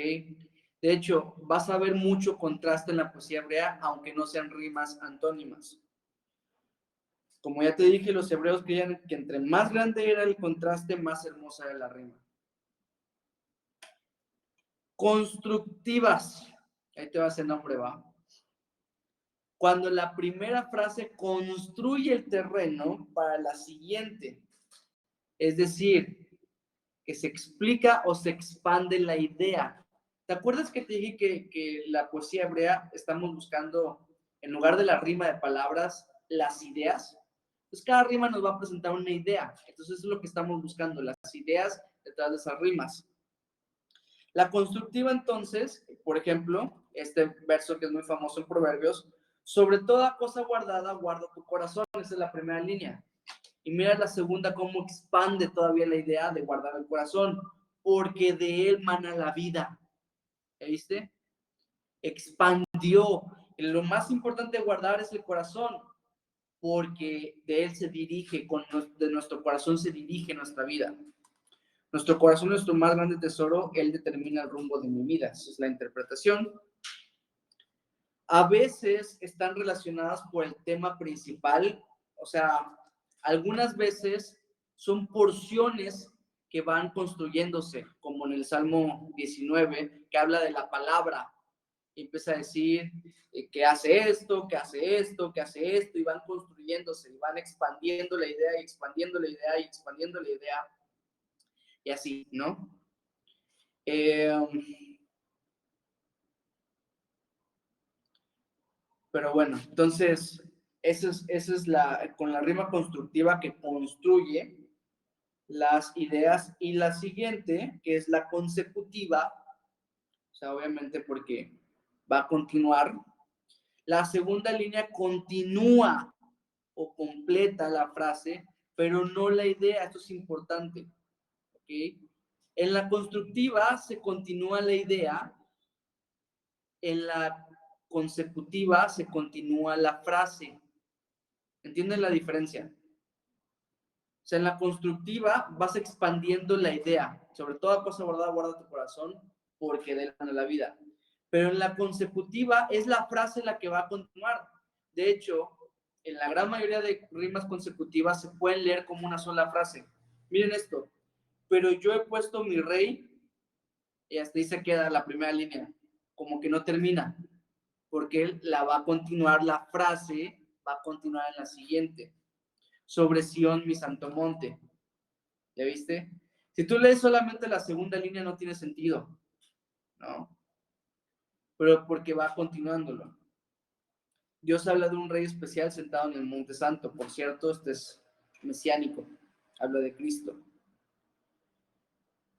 De hecho, vas a ver mucho contraste en la poesía hebrea, aunque no sean rimas antónimas. Como ya te dije, los hebreos creían que entre más grande era el contraste, más hermosa era la rima. Constructivas. Ahí te va ese nombre, va. Cuando la primera frase construye el terreno para la siguiente. Es decir, que se explica o se expande la idea. ¿Te acuerdas que te dije que la poesía hebrea estamos buscando, en lugar de la rima de palabras, las ideas? Pues cada rima nos va a presentar una idea. Entonces eso es lo que estamos buscando, las ideas detrás de esas rimas. La constructiva, entonces, por ejemplo, este verso que es muy famoso en Proverbios, sobre toda cosa guardada, guarda tu corazón. Esa es la primera línea. Y mira la segunda, cómo expande todavía la idea de guardar el corazón, porque de él mana la vida. ¿Viste? Expandió. Lo más importante de guardar es el corazón, porque de él se dirige, de nuestro corazón se dirige nuestra vida. Nuestro corazón es nuestro más grande tesoro, él determina el rumbo de mi vida. Esa es la interpretación. A veces están relacionadas por el tema principal, o sea, algunas veces son porciones que van construyéndose, como en el Salmo 19, que habla de la palabra, y empieza a decir que hace esto, que hace esto, que hace esto, y van construyéndose, y van expandiendo la idea, y expandiendo la idea, y expandiendo la idea, y así, ¿no? Pero bueno, entonces, esa es con la rima constructiva que construye las ideas, y la siguiente, que es la consecutiva, o sea, obviamente porque va a continuar. La segunda línea continúa o completa la frase, pero no la idea. Esto es importante, ¿ok? En la constructiva se continúa la idea, en la consecutiva se continúa la frase. ¿Entienden la diferencia? O sea, en la constructiva vas expandiendo la idea. Sobre toda cosa guardada, guarda tu corazón, porque de él mana la vida. Pero en la consecutiva es la frase la que va a continuar. De hecho, en la gran mayoría de rimas consecutivas se pueden leer como una sola frase. Miren esto. Pero yo he puesto mi rey, y hasta ahí se queda la primera línea. Como que no termina. Porque él la va a continuar, la frase va a continuar en la siguiente. Sobre Sión, mi santo monte. ¿Ya viste? Si tú lees solamente la segunda línea no tiene sentido, ¿no? Pero porque va continuándolo. Dios habla de un rey especial sentado en el monte santo. Por cierto, este es mesiánico. Habla de Cristo.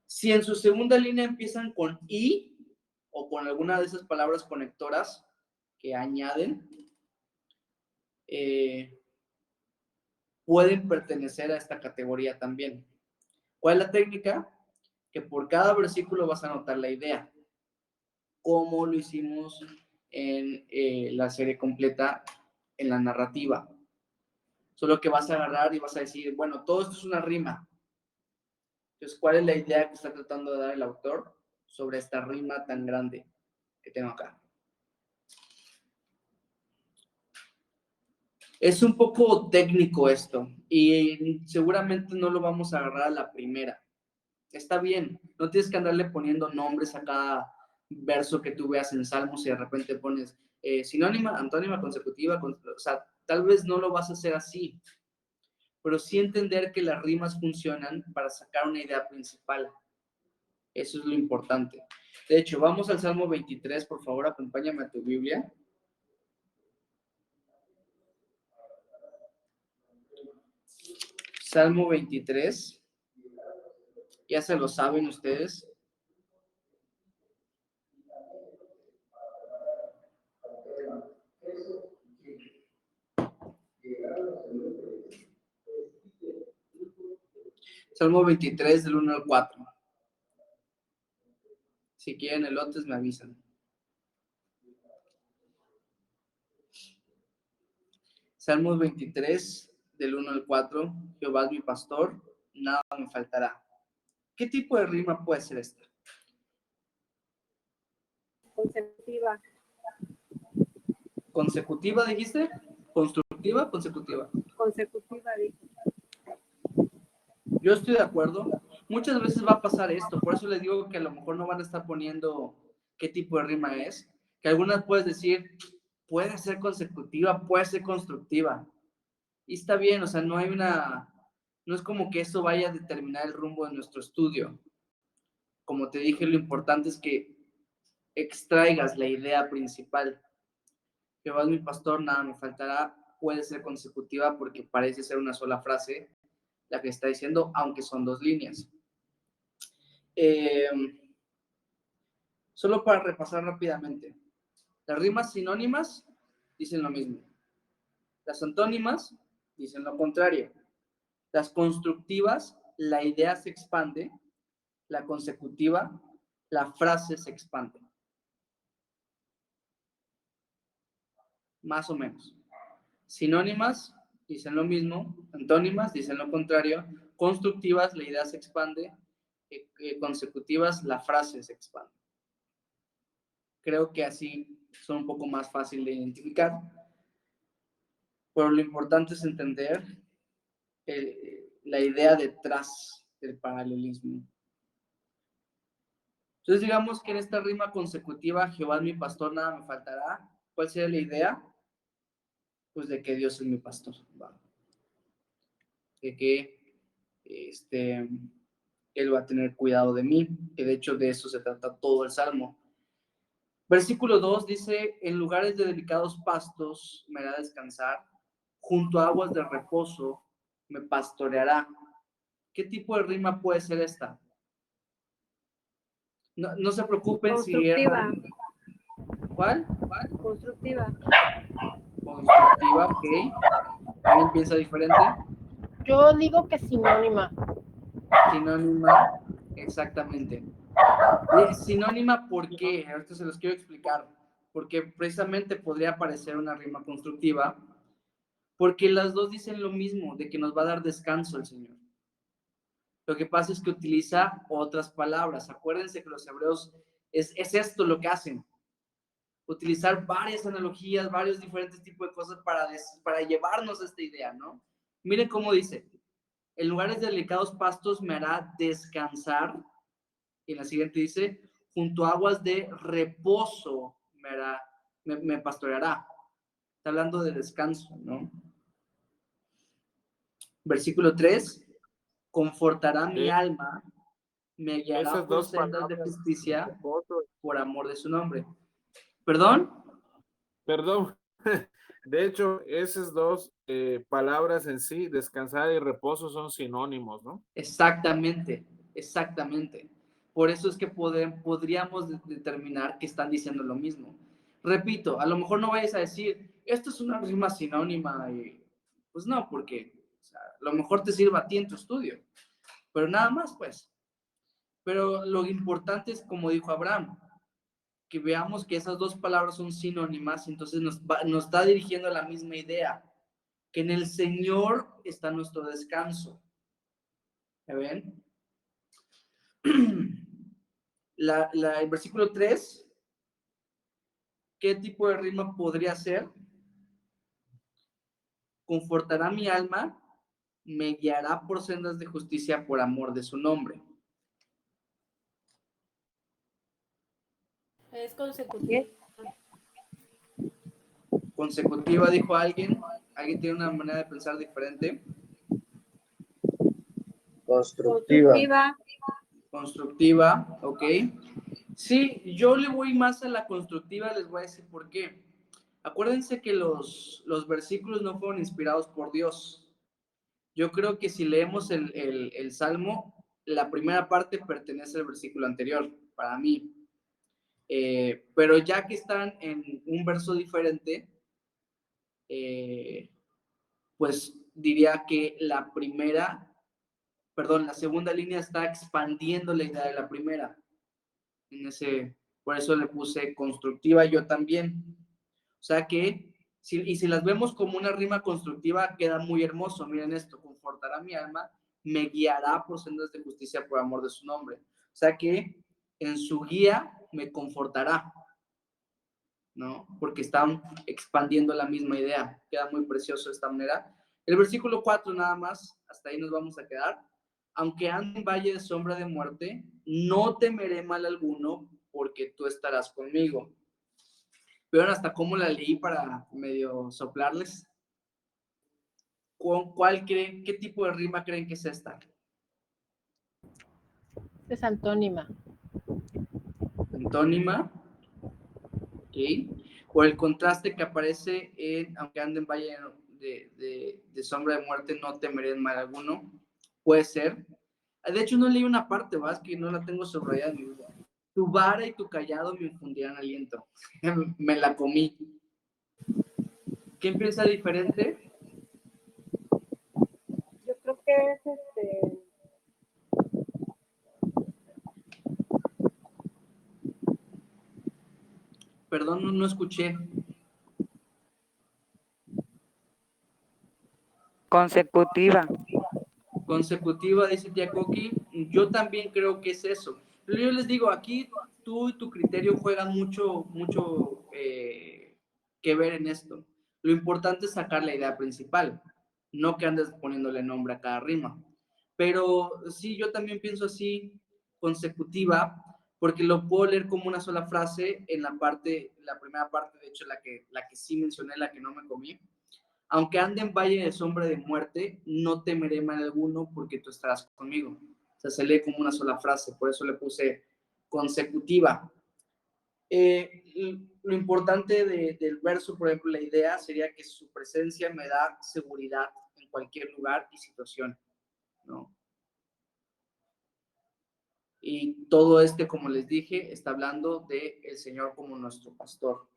Si en su segunda línea empiezan con y o con alguna de esas palabras conectoras que añaden, pueden pertenecer a esta categoría también. ¿Cuál es la técnica? Que por cada versículo vas a anotar la idea, como lo hicimos en la serie completa, en la narrativa. Solo que vas a agarrar y vas a decir, bueno, todo esto es una rima. Entonces, ¿cuál es la idea que está tratando de dar el autor sobre esta rima tan grande que tengo acá? Es un poco técnico esto y seguramente no lo vamos a agarrar a la primera. Está bien, no tienes que andarle poniendo nombres a cada verso que tú veas en Salmos y de repente pones sinónima, antónima, consecutiva, o sea, tal vez no lo vas a hacer así, pero sí entender que las rimas funcionan para sacar una idea principal. Eso es lo importante. De hecho, vamos al Salmo 23, por favor, acompáñame a tu Biblia. Salmo 23. Ya se lo saben ustedes. Salmo 23 del 1 al 4. Si quieren elotes me avisan. Salmos 23 del 1 al 4. Jehová es mi pastor, nada me faltará. ¿Qué tipo de rima puede ser esta? Consecutiva. ¿Consecutiva dijiste? ¿Constructiva? Consecutiva. Consecutiva, dije. Yo estoy de acuerdo. Muchas veces va a pasar esto, por eso les digo que a lo mejor no van a estar poniendo qué tipo de rima es, que algunas puedes decir, puede ser consecutiva, puede ser constructiva. Y está bien, o sea, no es como que eso vaya a determinar el rumbo de nuestro estudio. Como te dije, lo importante es que extraigas la idea principal. Jehová es mi pastor, nada me faltará. Puede ser consecutiva porque parece ser una sola frase la que está diciendo, aunque son dos líneas. Solo para repasar rápidamente. Las rimas sinónimas dicen lo mismo. Las antónimas dicen lo contrario. Las constructivas, la idea se expande. La consecutiva, la frase se expande. Más o menos. Sinónimas dicen lo mismo. Antónimas dicen lo contrario. Constructivas, la idea se expande. Consecutivas, la frase se expande. Creo que así son un poco más fácil de identificar. Pero lo importante es entender la idea detrás del paralelismo. Entonces, digamos que en esta rima consecutiva, Jehová es mi pastor, nada me faltará. ¿Cuál sería la idea? Pues de que Dios es mi pastor. ¿Va? De que Él va a tener cuidado de mí, que de hecho de eso se trata todo el Salmo. Versículo 2 dice, en lugares de delicados pastos me hará descansar, junto a aguas de reposo me pastoreará. ¿Qué tipo de rima puede ser esta? No se preocupen si Constructiva. ¿Cuál? Constructiva. Constructiva, ok. ¿Alguien piensa diferente? Yo digo que sinónima. Sinónima, exactamente. Sinónima, ¿por qué? Esto se los quiero explicar. Porque precisamente podría parecer una rima constructiva, porque las dos dicen lo mismo, de que nos va a dar descanso el Señor. Lo que pasa es que utiliza otras palabras. Acuérdense que los hebreos es esto lo que hacen. Utilizar varias analogías, varios diferentes tipos de cosas para llevarnos a esta idea, ¿no? Miren cómo dice, en lugares de delicados pastos me hará descansar. Y en la siguiente dice, junto a aguas de reposo me pastoreará. Está hablando de descanso, ¿no? Versículo 3, confortará mi alma, me guiará Esas por dos sendas de palabras, justicia reposo, por amor de su nombre. ¿Perdón? perdón. De hecho, esas dos palabras en sí, descansar y reposo, son sinónimos, ¿no? Exactamente, exactamente. Por eso es que podríamos determinar que están diciendo lo mismo. Repito, a lo mejor no vayas a decir, esto es una rima sinónima, y pues no, porque o sea, a lo mejor te sirva a ti en tu estudio, pero nada más, pues. Pero lo importante es, como dijo Abraham, que veamos que esas dos palabras son sinónimas, entonces nos está dirigiendo a la misma idea, que en el Señor está nuestro descanso. ¿Me ven? El versículo 3, ¿qué tipo de rima podría ser? Confortará mi alma, me guiará por sendas de justicia por amor de su nombre. Es consecutiva. Consecutiva, dijo alguien. ¿Alguien tiene una manera de pensar diferente? Constructiva. Constructiva, ok. Sí, yo le voy más a la constructiva, les voy a decir por qué. Acuérdense que los versículos no fueron inspirados por Dios. Yo creo que si leemos el Salmo, la primera parte pertenece al versículo anterior, para mí. Pero ya que están en un verso diferente, pues diría que la segunda línea está expandiendo la idea de la primera. Por eso le puse constructiva yo también. O sea que, si las vemos como una rima constructiva, queda muy hermoso. Miren esto: confortará mi alma, me guiará por sendas de justicia por amor de su nombre. O sea que en su guía me confortará, ¿no? Porque están expandiendo la misma idea. Queda muy precioso de esta manera. El versículo 4 nada más, hasta ahí nos vamos a quedar. Aunque ande en valle de sombra de muerte, no temeré mal alguno, porque tú estarás conmigo. ¿Vieron hasta cómo la leí para medio soplarles? ¿Qué tipo de rima creen que es esta? Es antónima. Antónima. ¿Ok? O el contraste que aparece en aunque ande en valle de sombra de muerte, no temeré mal alguno. Puede ser. De hecho, no leí una parte, ¿vas? Que no la tengo subrayada en mi vida. Tu vara y tu callado me infundirán aliento. Me la comí. ¿Quién piensa diferente? Yo creo que es Perdón, no escuché. Consecutiva. Consecutiva, dice tía Coqui. Yo también creo que es eso. Pero yo les digo, aquí tú y tu criterio juegan mucho que ver en esto. Lo importante es sacar la idea principal, no que andes poniéndole nombre a cada rima. Pero sí, yo también pienso así, consecutiva, porque lo puedo leer como una sola frase en la primera parte, de hecho, la que sí mencioné, la que no me comí. Aunque ande en valle de sombra de muerte, no temeré mal alguno, porque tú estarás conmigo. O sea, se lee como una sola frase, por eso le puse consecutiva. Lo importante del verso, por ejemplo, la idea sería que su presencia me da seguridad en cualquier lugar y situación, ¿no? Y todo como les dije, está hablando del Señor como nuestro pastor.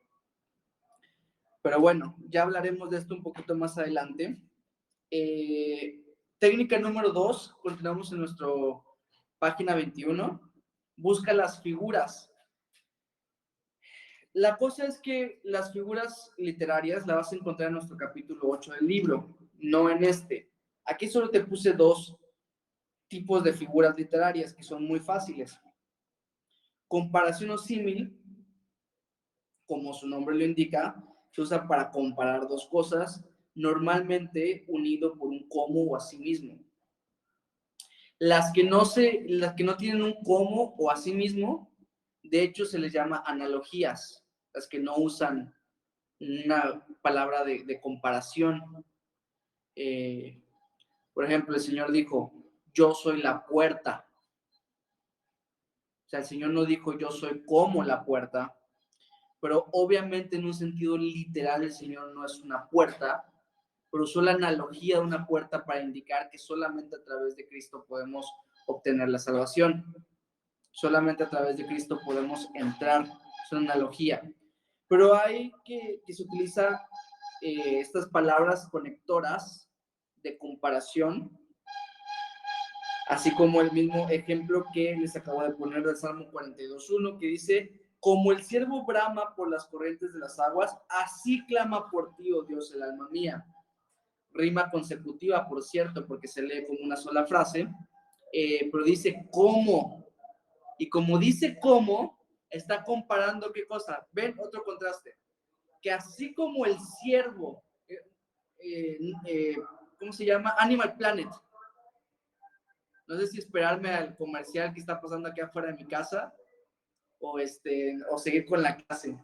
Pero bueno, ya hablaremos de esto un poquito más adelante. Técnica número 2, continuamos en nuestra página 21. Busca las figuras. La cosa es que las figuras literarias las vas a encontrar en nuestro capítulo 8 del libro, no en este. Aquí solo te puse 2 tipos de figuras literarias que son muy fáciles. Comparación o símil, como su nombre lo indica, se usa para comparar 2 cosas, normalmente unido por un como o asimismo. Las que no tienen un como o asimismo, de hecho se les llama analogías, las que no usan una palabra de comparación. Por ejemplo, el Señor dijo, yo soy la puerta. O sea, el Señor no dijo, yo soy como la puerta, pero obviamente en un sentido literal el Señor no es una puerta, pero usó la analogía de una puerta para indicar que solamente a través de Cristo podemos obtener la salvación. Solamente a través de Cristo podemos entrar. Es una analogía. Pero hay que se utiliza estas palabras conectoras de comparación, así como el mismo ejemplo que les acabo de poner del Salmo 42:1, que dice, como el ciervo brama por las corrientes de las aguas, así clama por ti, oh Dios, el alma mía. Rima consecutiva, por cierto, porque se lee como una sola frase, pero dice cómo. Y como dice cómo, está comparando qué cosa. ¿Ven? Otro contraste. Que así como el ciervo, ¿cómo se llama? Animal Planet. No sé si esperarme al comercial que está pasando aquí afuera de mi casa o seguir con la clase.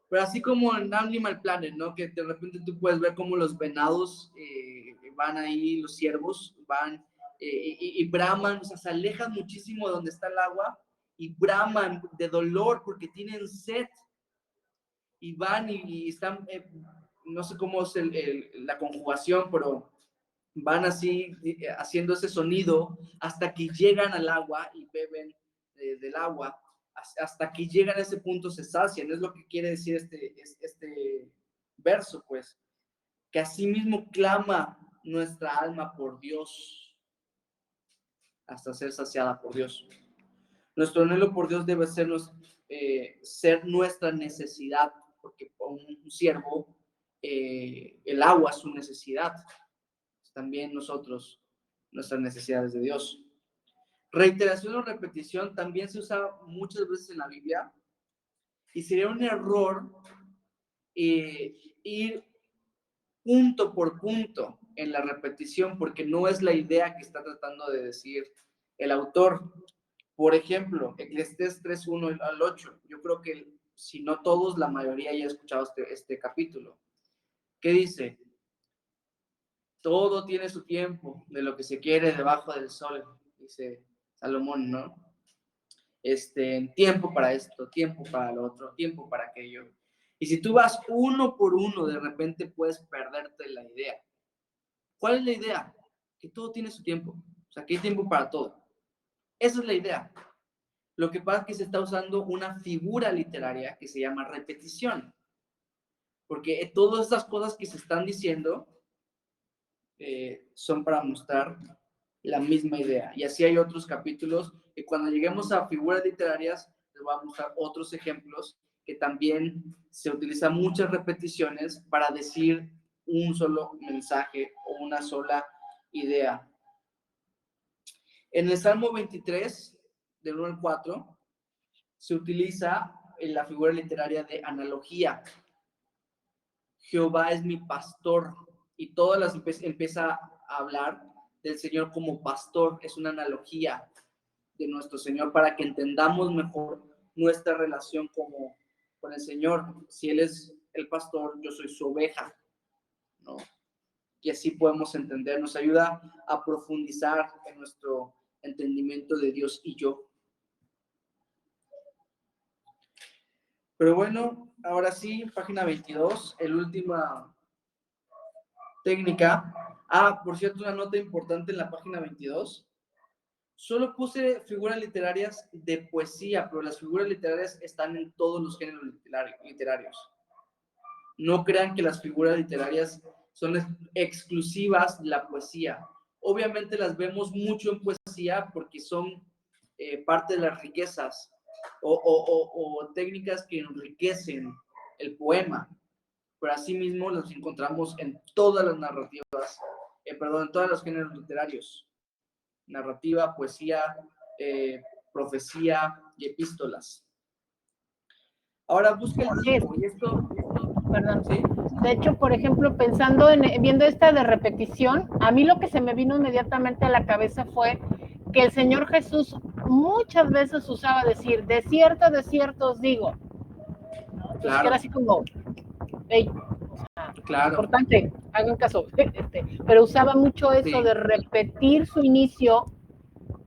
Pero así como en Animal Planet, ¿no? Que de repente tú puedes ver cómo los venados van ahí, los ciervos van y braman, o sea, se alejan muchísimo de donde está el agua y braman de dolor porque tienen sed. Y van y están, no sé cómo es la conjugación, pero van así haciendo ese sonido hasta que llegan al agua y beben del agua, hasta que llegan a ese punto se sacian. Es lo que quiere decir este verso, pues, que así mismo clama nuestra alma por Dios hasta ser saciada por Dios. Nuestro anhelo por Dios debe ser nuestra necesidad, porque un siervo, el agua es su necesidad. También nosotros, nuestras necesidades de Dios. Reiteración o repetición también se usa muchas veces en la Biblia y sería un error ir punto por punto en la repetición porque no es la idea que está tratando de decir el autor. Por ejemplo, Eclesiastés 3:1 al 8. Yo creo que si no todos, la mayoría ya ha escuchado este capítulo. ¿Qué dice? Todo tiene su tiempo, de lo que se quiere debajo del sol, dice Salomón, ¿no? Tiempo para esto, tiempo para lo otro, tiempo para aquello. Y si tú vas uno por uno, de repente puedes perderte la idea. ¿Cuál es la idea? Que todo tiene su tiempo, o sea, que hay tiempo para todo. Esa es la idea. Lo que pasa es que se está usando una figura literaria que se llama repetición. Porque todas estas cosas que se están diciendo son para mostrar la misma idea. Y así hay otros capítulos que cuando lleguemos a figuras literarias les voy a mostrar otros ejemplos que también se utilizan muchas repeticiones para decir un solo mensaje o una sola idea. En el Salmo 23, del 1 al 4, se utiliza en la figura literaria de analogía. Jehová es mi pastor, y todas las empieza a hablar del Señor como pastor. Es una analogía de nuestro Señor para que entendamos mejor nuestra relación con el Señor. Si Él es el pastor, yo soy su oveja, ¿no? Y así podemos entender, nos ayuda a profundizar en nuestro entendimiento de Dios y yo. Pero bueno, ahora sí, página 22, el última técnica. Por cierto, una nota importante en la página 22. Solo puse figuras literarias de poesía, pero las figuras literarias están en todos los géneros literarios. No crean que las figuras literarias son exclusivas de la poesía. Obviamente las vemos mucho en poesía porque son parte de las riquezas o técnicas que enriquecen el poema. Pero asimismo las encontramos en todas las narrativas, en todos los géneros literarios. Narrativa, poesía, profecía y epístolas. Ahora busca el tiempo y esto, Perdón. ¿sí? De hecho, por ejemplo, viendo esta de repetición, a mí lo que se me vino inmediatamente a la cabeza fue que el Señor Jesús muchas veces usaba decir, de cierto os digo. Entonces, claro. Que era así como, hey, claro. Importante, hagan caso. Pero usaba mucho eso sí. De repetir su inicio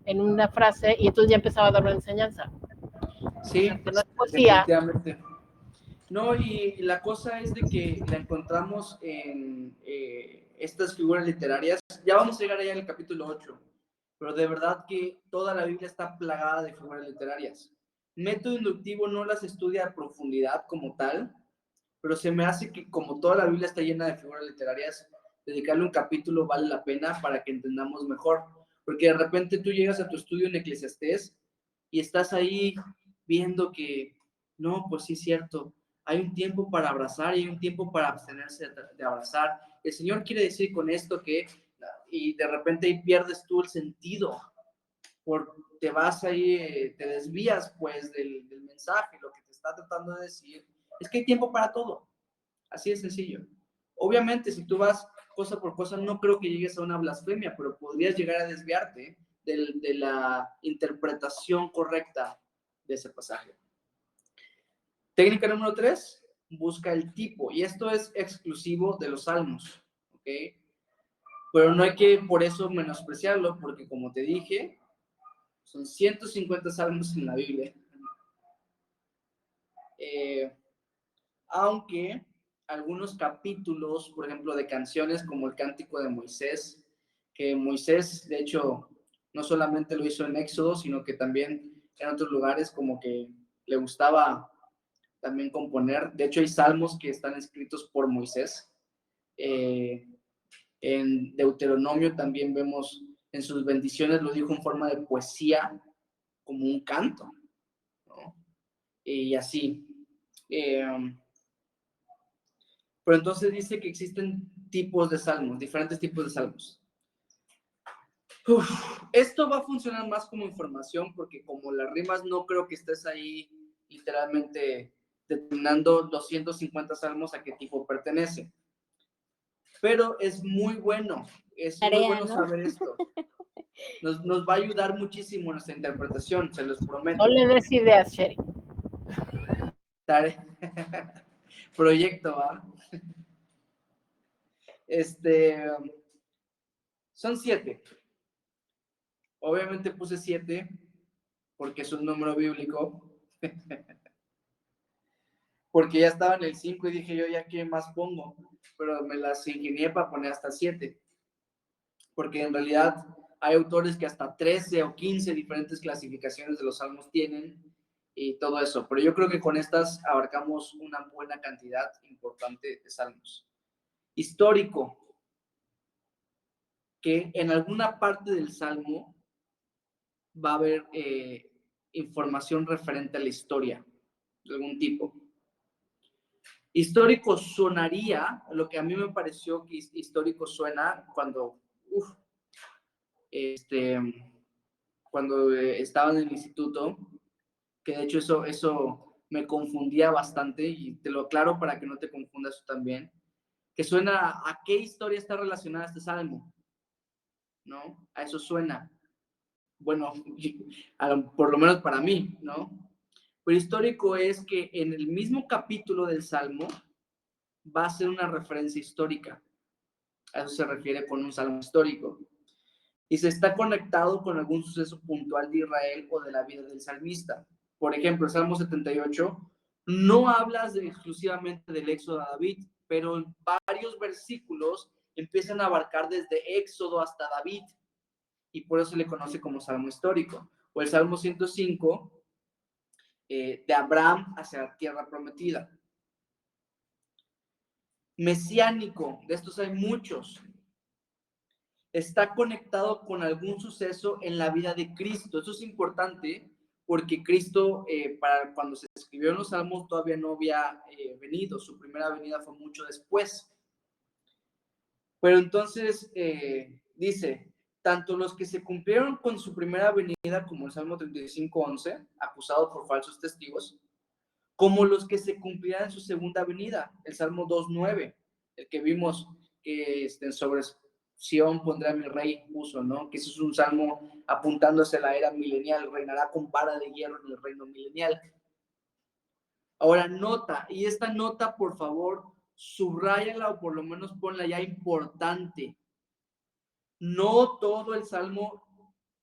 en una frase y entonces ya empezaba a dar una enseñanza. Sí, o sea, no es poesía. Definitivamente. No, y la cosa es de que la encontramos en estas figuras literarias. Ya vamos a llegar allá en el capítulo 8, pero de verdad que toda la Biblia está plagada de figuras literarias. Método inductivo no las estudia a profundidad como tal, pero se me hace que como toda la Biblia está llena de figuras literarias, dedicarle un capítulo vale la pena para que entendamos mejor. Porque de repente tú llegas a tu estudio en Eclesiastés y estás ahí viendo que, no, pues sí es cierto, hay un tiempo para abrazar y hay un tiempo para abstenerse de abrazar. El Señor quiere decir con esto que, y de repente ahí pierdes tú el sentido, te vas ahí, te desvías pues del mensaje, lo que te está tratando de decir. Es que hay tiempo para todo, así de sencillo. Obviamente, si tú vas cosa por cosa, no creo que llegues a una blasfemia, pero podrías llegar a desviarte de la interpretación correcta de ese pasaje. Técnica número 3, busca el tipo, y esto es exclusivo de los salmos, ¿ok? Pero no hay que por eso menospreciarlo, porque como te dije, son 150 salmos en la Biblia. Aunque algunos capítulos, por ejemplo, de canciones como el Cántico de Moisés, que Moisés, de hecho, no solamente lo hizo en Éxodo, sino que también en otros lugares como que le gustaba también componer. De hecho, hay salmos que están escritos por Moisés. En Deuteronomio también vemos en sus bendiciones, lo dijo en forma de poesía, como un canto, ¿no? Y así. Pero entonces dice que existen tipos de salmos, diferentes tipos de salmos. Esto va a funcionar más como información, porque como las rimas no creo que estés ahí literalmente determinando 250 salmos a qué tipo pertenece. Pero es muy bueno saber esto. Nos va a ayudar muchísimo en nuestra interpretación, se los prometo. No le des ideas, Sherry. Proyecto, ¿va? Son 7. Obviamente puse 7 porque es un número bíblico. Porque ya estaba en el 5 y dije yo, ya qué más pongo, pero me las ingenié para poner hasta 7. Porque en realidad hay autores que hasta 13 o 15 diferentes clasificaciones de los salmos tienen y todo eso. Pero yo creo que con estas abarcamos una buena cantidad importante de salmos. Histórico, que en alguna parte del salmo va a haber información referente a la historia de algún tipo. Histórico sonaría, lo que a mí me pareció que histórico suena cuando estaba en el instituto, que de hecho eso me confundía bastante, y te lo aclaro para que no te confundas tú también, que suena a qué historia está relacionada este salmo, ¿no? A eso suena. Bueno, por lo menos para mí, ¿no? Pero histórico es que en el mismo capítulo del salmo va a ser una referencia histórica. A eso se refiere con un salmo histórico. Y se está conectado con algún suceso puntual de Israel o de la vida del salmista. Por ejemplo, el Salmo 78 no habla exclusivamente del éxodo a David, pero en varios versículos empiezan a abarcar desde Éxodo hasta David, y por eso se le conoce como salmo histórico. O el Salmo 105, de Abraham hacia la tierra prometida. Mesiánico, de estos hay muchos. Está conectado con algún suceso en la vida de Cristo. Eso es importante porque Cristo, para cuando se escribió en los Salmos, todavía no había venido. Su primera venida fue mucho después. Pero entonces dice, tanto los que se cumplieron con su primera venida, como el Salmo 35:11, acusado por falsos testigos, como los que se cumplirán en su segunda venida, el Salmo 2:9, el que vimos que sobre Sión pondré a mi rey, puso, ¿no? Que ese es un salmo apuntándose a la era milenial, reinará con vara de hierro en el reino milenial. Ahora, nota, y esta nota, por favor, subráyala o por lo menos ponla ya importante. No todo el salmo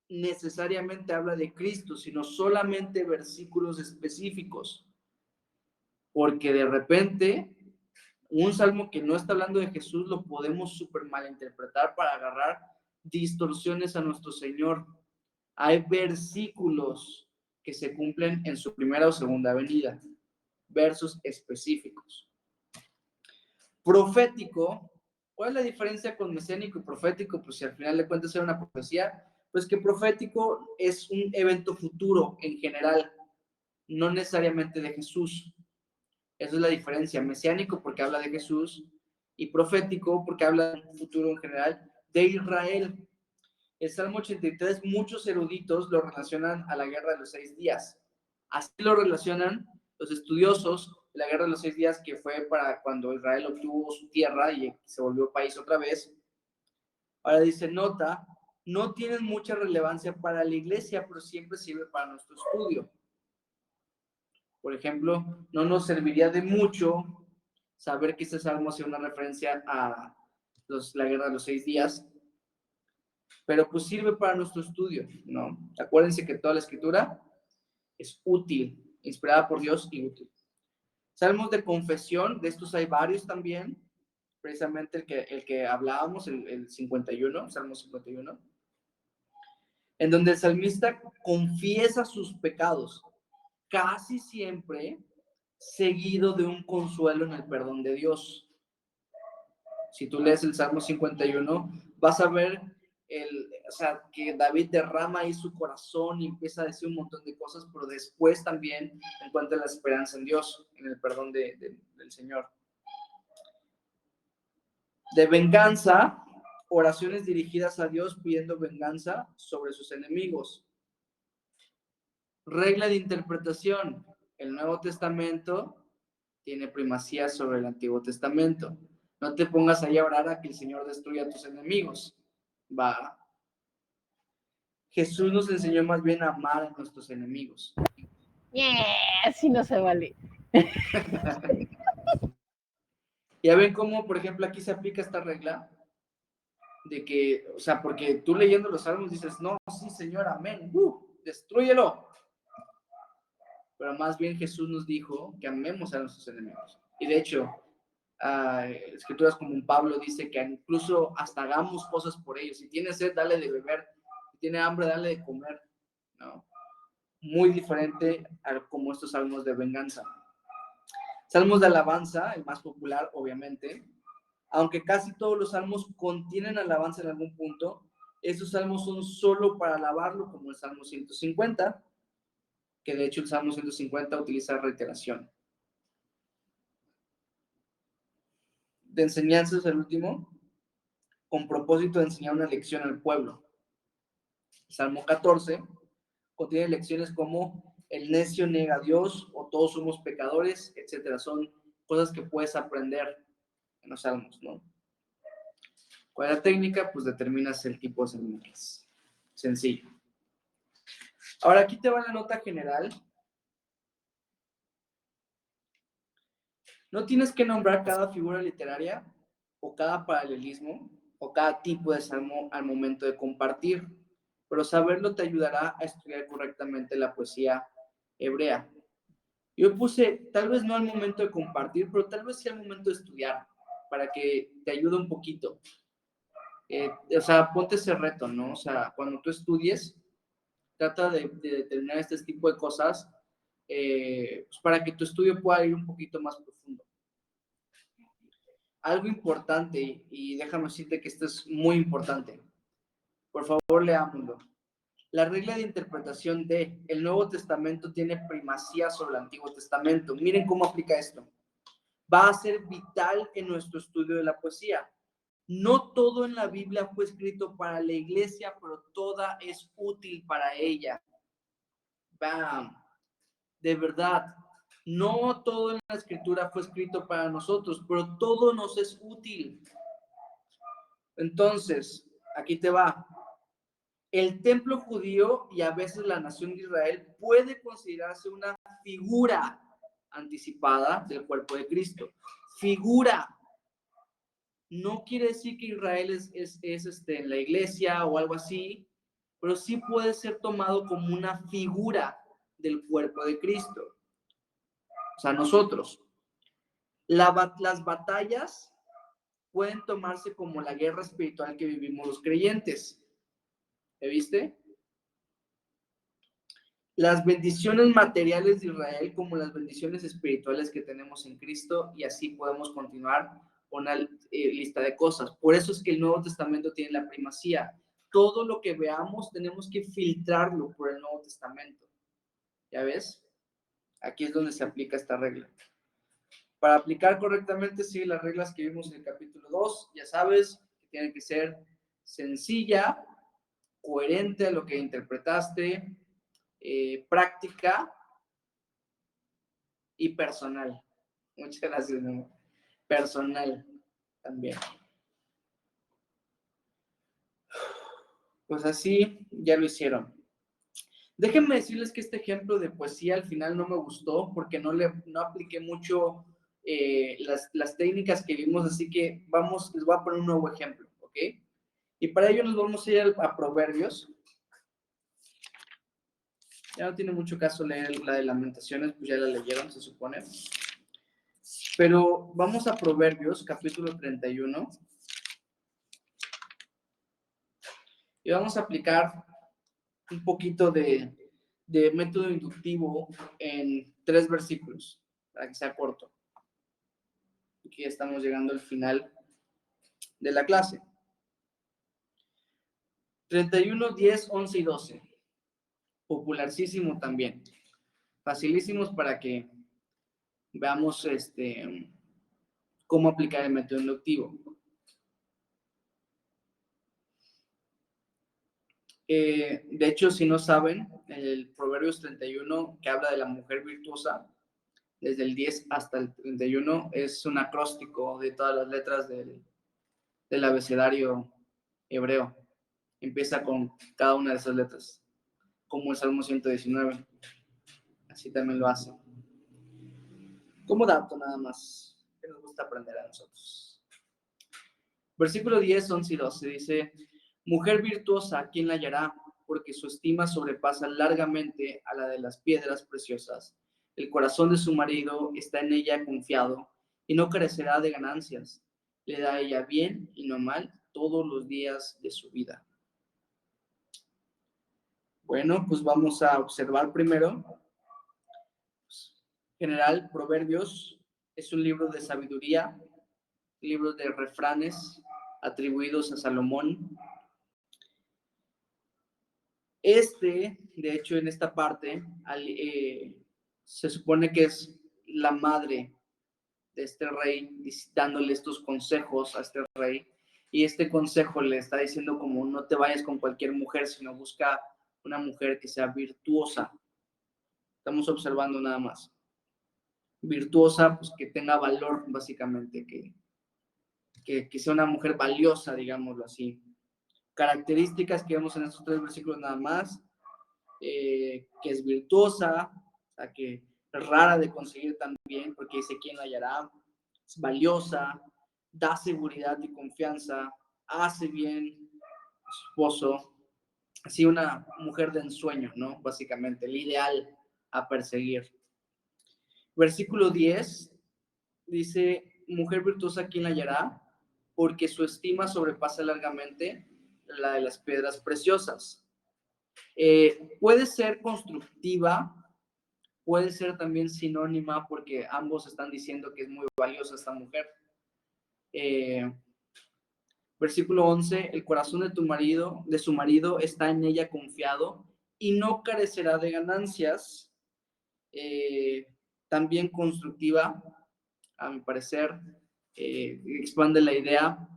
necesariamente habla de Cristo, sino solamente versículos específicos. Porque de repente, un salmo que no está hablando de Jesús lo podemos súper malinterpretar para agarrar distorsiones a nuestro Señor. Hay versículos que se cumplen en su primera o segunda venida, versos específicos. Profético, ¿cuál es la diferencia con mesiánico y profético? Pues si al final de cuentas era una profecía, pues que profético es un evento futuro en general, no necesariamente de Jesús. Esa es la diferencia. Mesiánico porque habla de Jesús y profético porque habla de un futuro en general de Israel. El Salmo 83, muchos eruditos lo relacionan a la Guerra de los 6 días. Así lo relacionan los estudiosos de la Guerra de los 6 días, que fue para cuando Israel obtuvo su tierra y se volvió país otra vez. Ahora dice, nota, no tienen mucha relevancia para la iglesia, pero siempre sirve para nuestro estudio. Por ejemplo, no nos serviría de mucho saber que este salmo hace una referencia a la Guerra de los 6 días, pero pues sirve para nuestro estudio, ¿no? Acuérdense que toda la escritura es útil, inspirada por Dios y útil. Salmos de confesión, de estos hay varios también. precisamente el que hablábamos, el 51, Salmo 51, en donde el salmista confiesa sus pecados, casi siempre seguido de un consuelo en el perdón de Dios. Si tú lees el Salmo 51, vas a ver que David derrama ahí su corazón y empieza a decir un montón de cosas, pero después también encuentra la esperanza en Dios, en el perdón del Señor. De venganza, oraciones dirigidas a Dios pidiendo venganza sobre sus enemigos. Regla de interpretación: el Nuevo Testamento tiene primacía sobre el Antiguo Testamento. No te pongas ahí a orar a que el Señor destruya a tus enemigos. Va. Jesús nos enseñó más bien a amar a nuestros enemigos. Así no se vale. Ya ven cómo, por ejemplo, aquí se aplica esta regla de que, o sea, porque tú leyendo los salmos dices, no, sí, Señor, amén, destrúyelo. Pero más bien Jesús nos dijo que amemos a nuestros enemigos. Y de hecho, escrituras como un Pablo dice que incluso hasta hagamos cosas por ellos. Si tiene sed, dale de beber. Si tiene hambre, dale de comer, ¿no? Muy diferente a como estos salmos de venganza. Salmos de alabanza, el más popular, obviamente. Aunque casi todos los salmos contienen alabanza en algún punto, estos salmos son solo para alabarlo, como el Salmo 150, que de hecho el Salmo 150 utiliza reiteración. De enseñanza es el último, con propósito de enseñar una lección al pueblo. El Salmo 14 contiene lecciones como el necio niega a Dios o todos somos pecadores, etc. Son cosas que puedes aprender en los salmos, ¿no? ¿Cuál es la técnica? Pues determinas el tipo de salmo que es. Sencillo. Ahora aquí te va la nota general. No tienes que nombrar cada figura literaria o cada paralelismo o cada tipo de salmo al momento de compartir, pero saberlo te ayudará a estudiar correctamente la poesía hebrea. Yo puse, tal vez no al momento de compartir, pero tal vez sí al momento de estudiar, para que te ayude un poquito. O sea, ponte ese reto, ¿no? O sea, cuando tú estudies, trata de determinar este tipo de cosas pues para que tu estudio pueda ir un poquito más profundo. Algo importante, y déjame decirte que esto es muy importante. Por favor, leámoslo. La regla de interpretación de el Nuevo Testamento tiene primacía sobre el Antiguo Testamento. Miren cómo aplica esto. Va a ser vital en nuestro estudio de la poesía. No todo en la Biblia fue escrito para la iglesia, pero toda es útil para ella. ¡Bam! De verdad, no todo en la escritura fue escrito para nosotros, pero todo nos es útil. Entonces, aquí te va. El templo judío y a veces la nación de Israel puede considerarse una figura anticipada del cuerpo de Cristo. Figura. No quiere decir que Israel es en la iglesia o algo así, pero sí puede ser tomado como una figura del cuerpo de Cristo. O sea, nosotros. Las batallas pueden tomarse como la guerra espiritual que vivimos los creyentes. ¿Viste? Las bendiciones materiales de Israel como las bendiciones espirituales que tenemos en Cristo, y así podemos continuar con una lista de cosas. Por eso es que el Nuevo Testamento tiene la primacía. Todo lo que veamos tenemos que filtrarlo por el Nuevo Testamento. ¿Ya ves? Aquí es donde se aplica esta regla. Para aplicar correctamente, sigue las reglas que vimos en el capítulo 2. Ya sabes que tiene que ser sencilla, coherente a lo que interpretaste, práctica y personal. Muchas gracias, mi amor. Personal también. Pues así ya lo hicieron. Déjenme decirles que este ejemplo de poesía al final no me gustó porque no apliqué mucho las técnicas que vimos, así que les voy a poner un nuevo ejemplo, ¿ok? Y para ello nos vamos a ir a Proverbios. Ya no tiene mucho caso leer la de Lamentaciones, pues ya la leyeron, se supone. Pero vamos a Proverbios, capítulo 31. Y vamos a aplicar un poquito de método inductivo en 3 versículos, para que sea corto. Aquí ya estamos llegando al final de la clase. 31, 10, 11 y 12. Popularísimo también. Facilísimos para que veamos cómo aplicar el método inductivo. De hecho, si no saben, el Proverbios 31, que habla de la mujer virtuosa, desde el 10 hasta el 31, es un acróstico de todas las letras del abecedario hebreo. Empieza con cada una de esas letras, como el Salmo 119. Así también lo hace. Como dato nada más, que nos gusta aprender a nosotros. Versículo 10, 11 y 12 dice: mujer virtuosa, ¿quién la hallará? Porque su estima sobrepasa largamente a la de las piedras preciosas. El corazón de su marido está en ella confiado y no carecerá de ganancias. Le da a ella bien y no mal todos los días de su vida. Bueno, pues vamos a observar primero. En general, Proverbios es un libro de sabiduría, libro de refranes atribuidos a Salomón. De hecho, en esta parte, se supone que es la madre de este rey dándole estos consejos a este rey, y este consejo le está diciendo como no te vayas con cualquier mujer, sino busca una mujer que sea virtuosa. Estamos observando nada más. Virtuosa, pues que tenga valor, básicamente, que sea una mujer valiosa, digámoslo así. Características que vemos en estos 3 versículos nada más: que es virtuosa, o sea, que es rara de conseguir también, porque dice quién la hallará, es valiosa, da seguridad y confianza, hace bien a su esposo, así una mujer de ensueño, ¿no? Básicamente, el ideal a perseguir. Versículo 10 dice: mujer virtuosa, ¿quién la hallará? Porque su estima sobrepasa largamente la de las piedras preciosas. Puede ser constructiva, puede ser también sinónima, porque ambos están diciendo que es muy valiosa esta mujer. Versículo 11: el corazón de su marido está en ella confiado y no carecerá de ganancias. También constructiva, a mi parecer, expande la idea,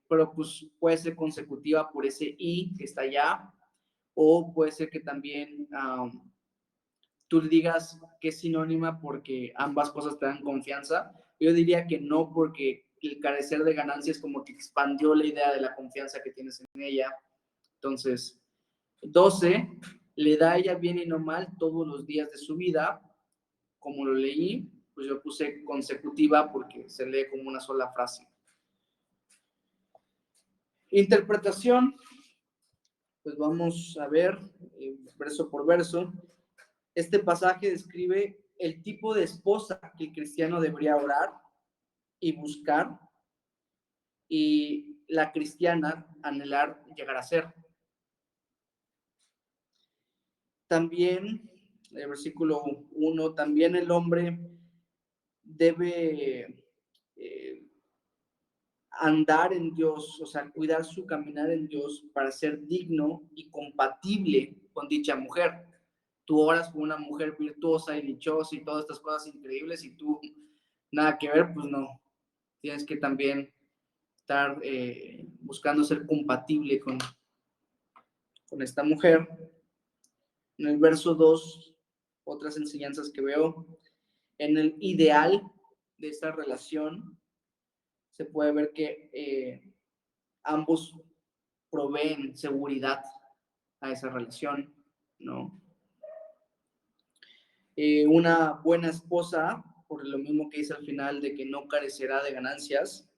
pero pues puede ser consecutiva por ese y que está allá, o puede ser que también tú digas que es sinónima porque ambas cosas te dan confianza. Yo diría que no, porque el carecer de ganancias como que expandió la idea de la confianza que tienes en ella. Entonces, 12, le da a ella bien y no mal todos los días de su vida. Como lo leí, pues yo puse consecutiva porque se lee como una sola frase. Interpretación, pues vamos a ver verso por verso. Este pasaje describe el tipo de esposa que el cristiano debería orar y buscar, y la cristiana anhelar llegar a ser. También, el versículo 1, también el hombre debe andar en Dios, o sea, cuidar su caminar en Dios para ser digno y compatible con dicha mujer. Tú oras con una mujer virtuosa y dichosa y todas estas cosas increíbles, y tú nada que ver, pues no. Tienes que también estar buscando ser compatible con esta mujer. En el verso 2, otras enseñanzas que veo. En el ideal de esta relación, se puede ver que ambos proveen seguridad a esa relación, ¿no? Una buena esposa, por lo mismo que dice al final de que no carecerá de ganancias,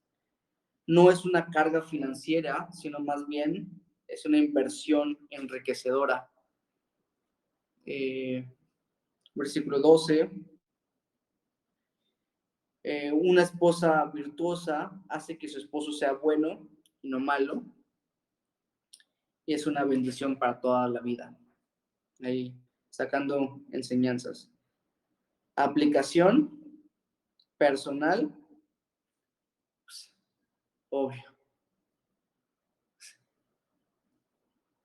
no es una carga financiera, sino más bien es una inversión enriquecedora. Versículo 12. Una esposa virtuosa hace que su esposo sea bueno y no malo, y es una bendición para toda la vida. Ahí, sacando enseñanzas. Aplicación personal, pues, obvio.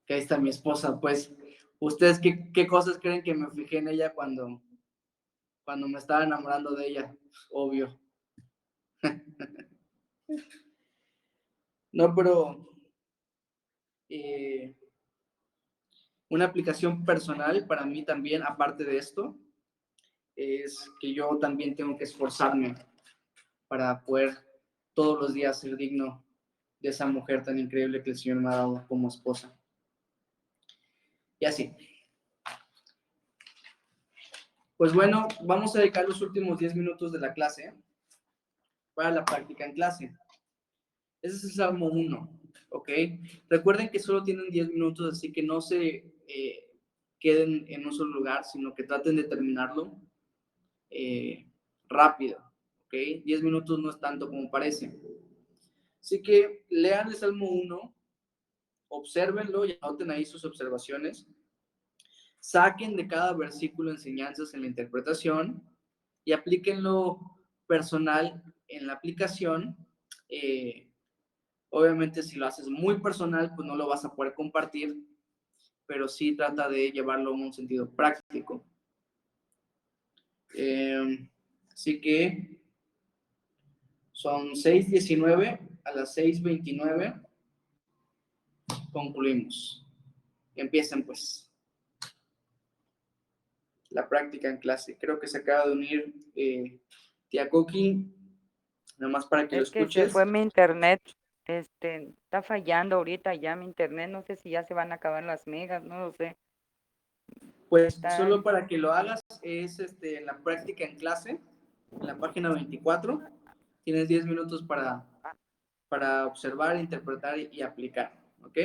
Que ahí está mi esposa, pues. ¿Ustedes qué cosas creen que me fijé en ella cuando me estaba enamorando de ella? Pues, obvio. No, pero una aplicación personal para mí también, aparte de esto, es que yo también tengo que esforzarme para poder todos los días ser digno de esa mujer tan increíble que el Señor me ha dado como esposa. Y así. Pues bueno, vamos a dedicar los últimos 10 minutos de la clase para la práctica en clase. Ese es el Salmo 1, ¿ok? Recuerden que solo tienen 10 minutos, así que no se queden en un solo lugar, sino que traten de terminarlo rápido, ¿ok? 10 minutos no es tanto como parece. Así que lean el Salmo 1, obsérvenlo y anoten ahí sus observaciones. Saquen de cada versículo enseñanzas en la interpretación y aplíquenlo personal en la aplicación. Obviamente, si lo haces muy personal, pues no lo vas a poder compartir, pero sí trata de llevarlo en un sentido práctico. Así que son 6:19, a las 6:29 concluimos. Empiecen pues la práctica en clase. Creo que se acaba de unir tía Coqui, nada más para que lo Es que se escuches. fue mi internet. Está fallando ahorita ya mi internet. No sé si ya se van a acabar las megas, no lo sé. Pues solo para que lo hagas es en la práctica en clase, en la página 24. Tienes 10 minutos para observar, interpretar y aplicar, ¿ok?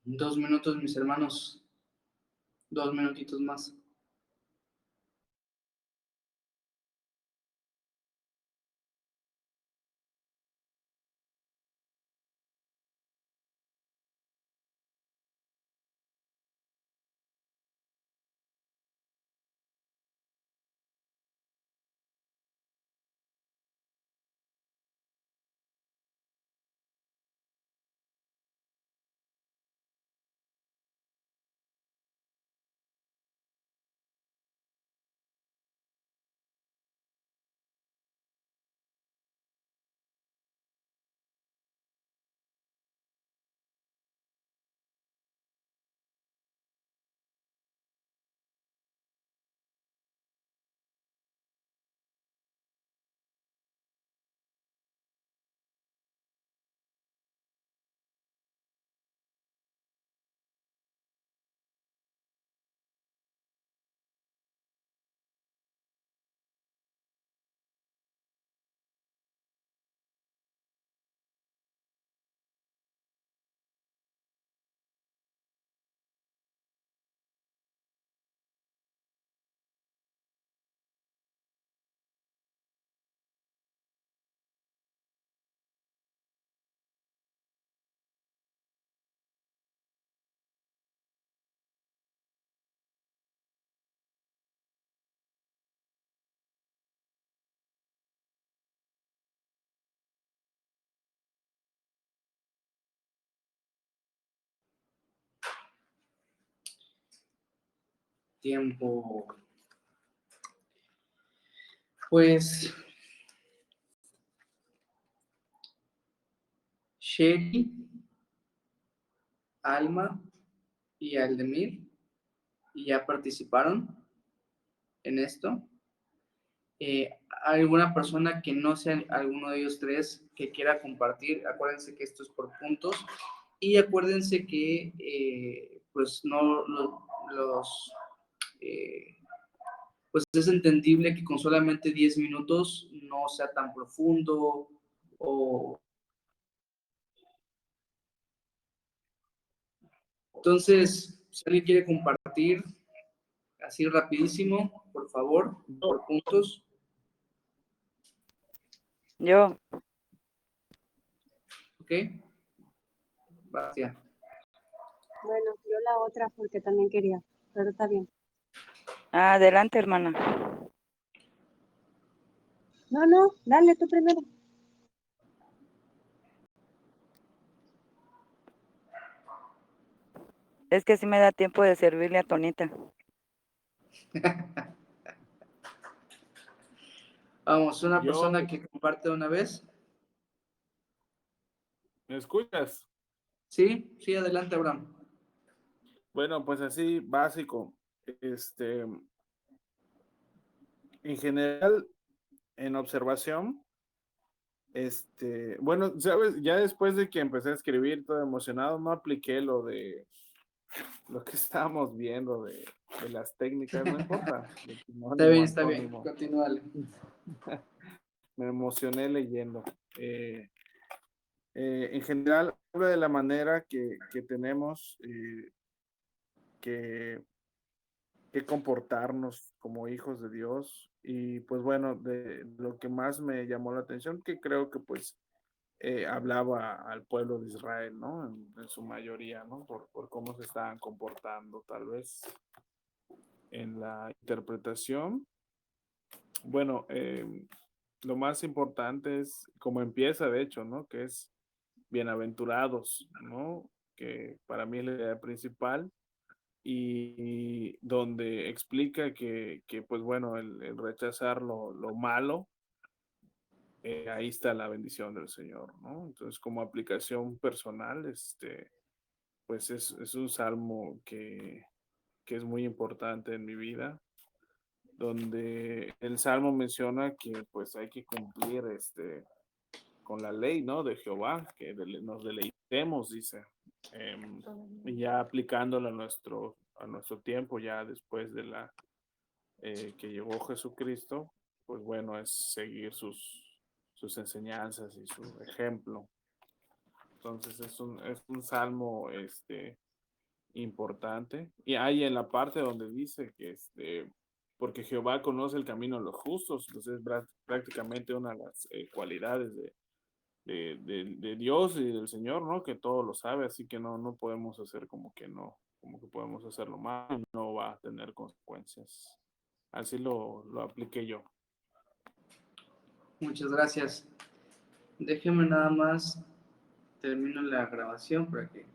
2 minutos, mis hermanos. 2 minutitos más. Tiempo. Pues Sherry, Alma y Aldemir ya participaron en esto. ¿Alguna persona que no sea alguno de ellos tres que quiera compartir? Acuérdense que esto es por puntos y acuérdense que pues no pues es entendible que con solamente 10 minutos no sea tan profundo o entonces, si alguien quiere compartir así rapidísimo, por favor, por puntos. Yo, ¿Ok? Bastián. Bueno, yo la otra porque también quería, pero está bien. adelante, hermana. No, dale tú primero. Es que sí me da tiempo de servirle a Tonita. Vamos, una Yo, persona que comparte una vez. ¿me escuchas? Sí, sí, adelante, Abraham. Bueno, pues así, básico. En general, en observación, bueno, sabes, ya después de que empecé a escribir todo emocionado, no apliqué lo que estábamos viendo de las técnicas, no importa. Sinónimo, Está bien, antónimo. continúale. Me emocioné leyendo. En general, habla de la manera que tenemos que, que comportarnos como hijos de Dios. Y pues bueno, de lo que más me llamó la atención, que creo que pues hablaba al pueblo de Israel, ¿no? En su mayoría, ¿no? Por cómo se estaban comportando, tal vez en la interpretación. Bueno, lo más importante es cómo empieza, de hecho, ¿no? Que es bienaventurados, ¿no? Que para mí es la idea principal y donde explica que pues bueno, el rechazar lo malo, ahí está la bendición del Señor, ¿no? Entonces, como aplicación personal, pues es un salmo que es muy importante en mi vida, donde el salmo menciona que pues hay que cumplir con la ley, ¿no? De Jehová, que nos deleitemos, dice. Y ya aplicándolo a nuestro tiempo, ya después de que llegó Jesucristo, pues bueno, es seguir sus enseñanzas y su ejemplo. Entonces es un salmo importante. Y hay en la parte donde dice que porque Jehová conoce el camino de los justos, entonces es prácticamente una de las cualidades de Dios y del Señor, ¿no? Que todo lo sabe, así que no podemos hacer como que no, como que podemos hacerlo mal, no va a tener consecuencias. Así lo apliqué yo. Muchas gracias. Déjeme nada más, termino la grabación para que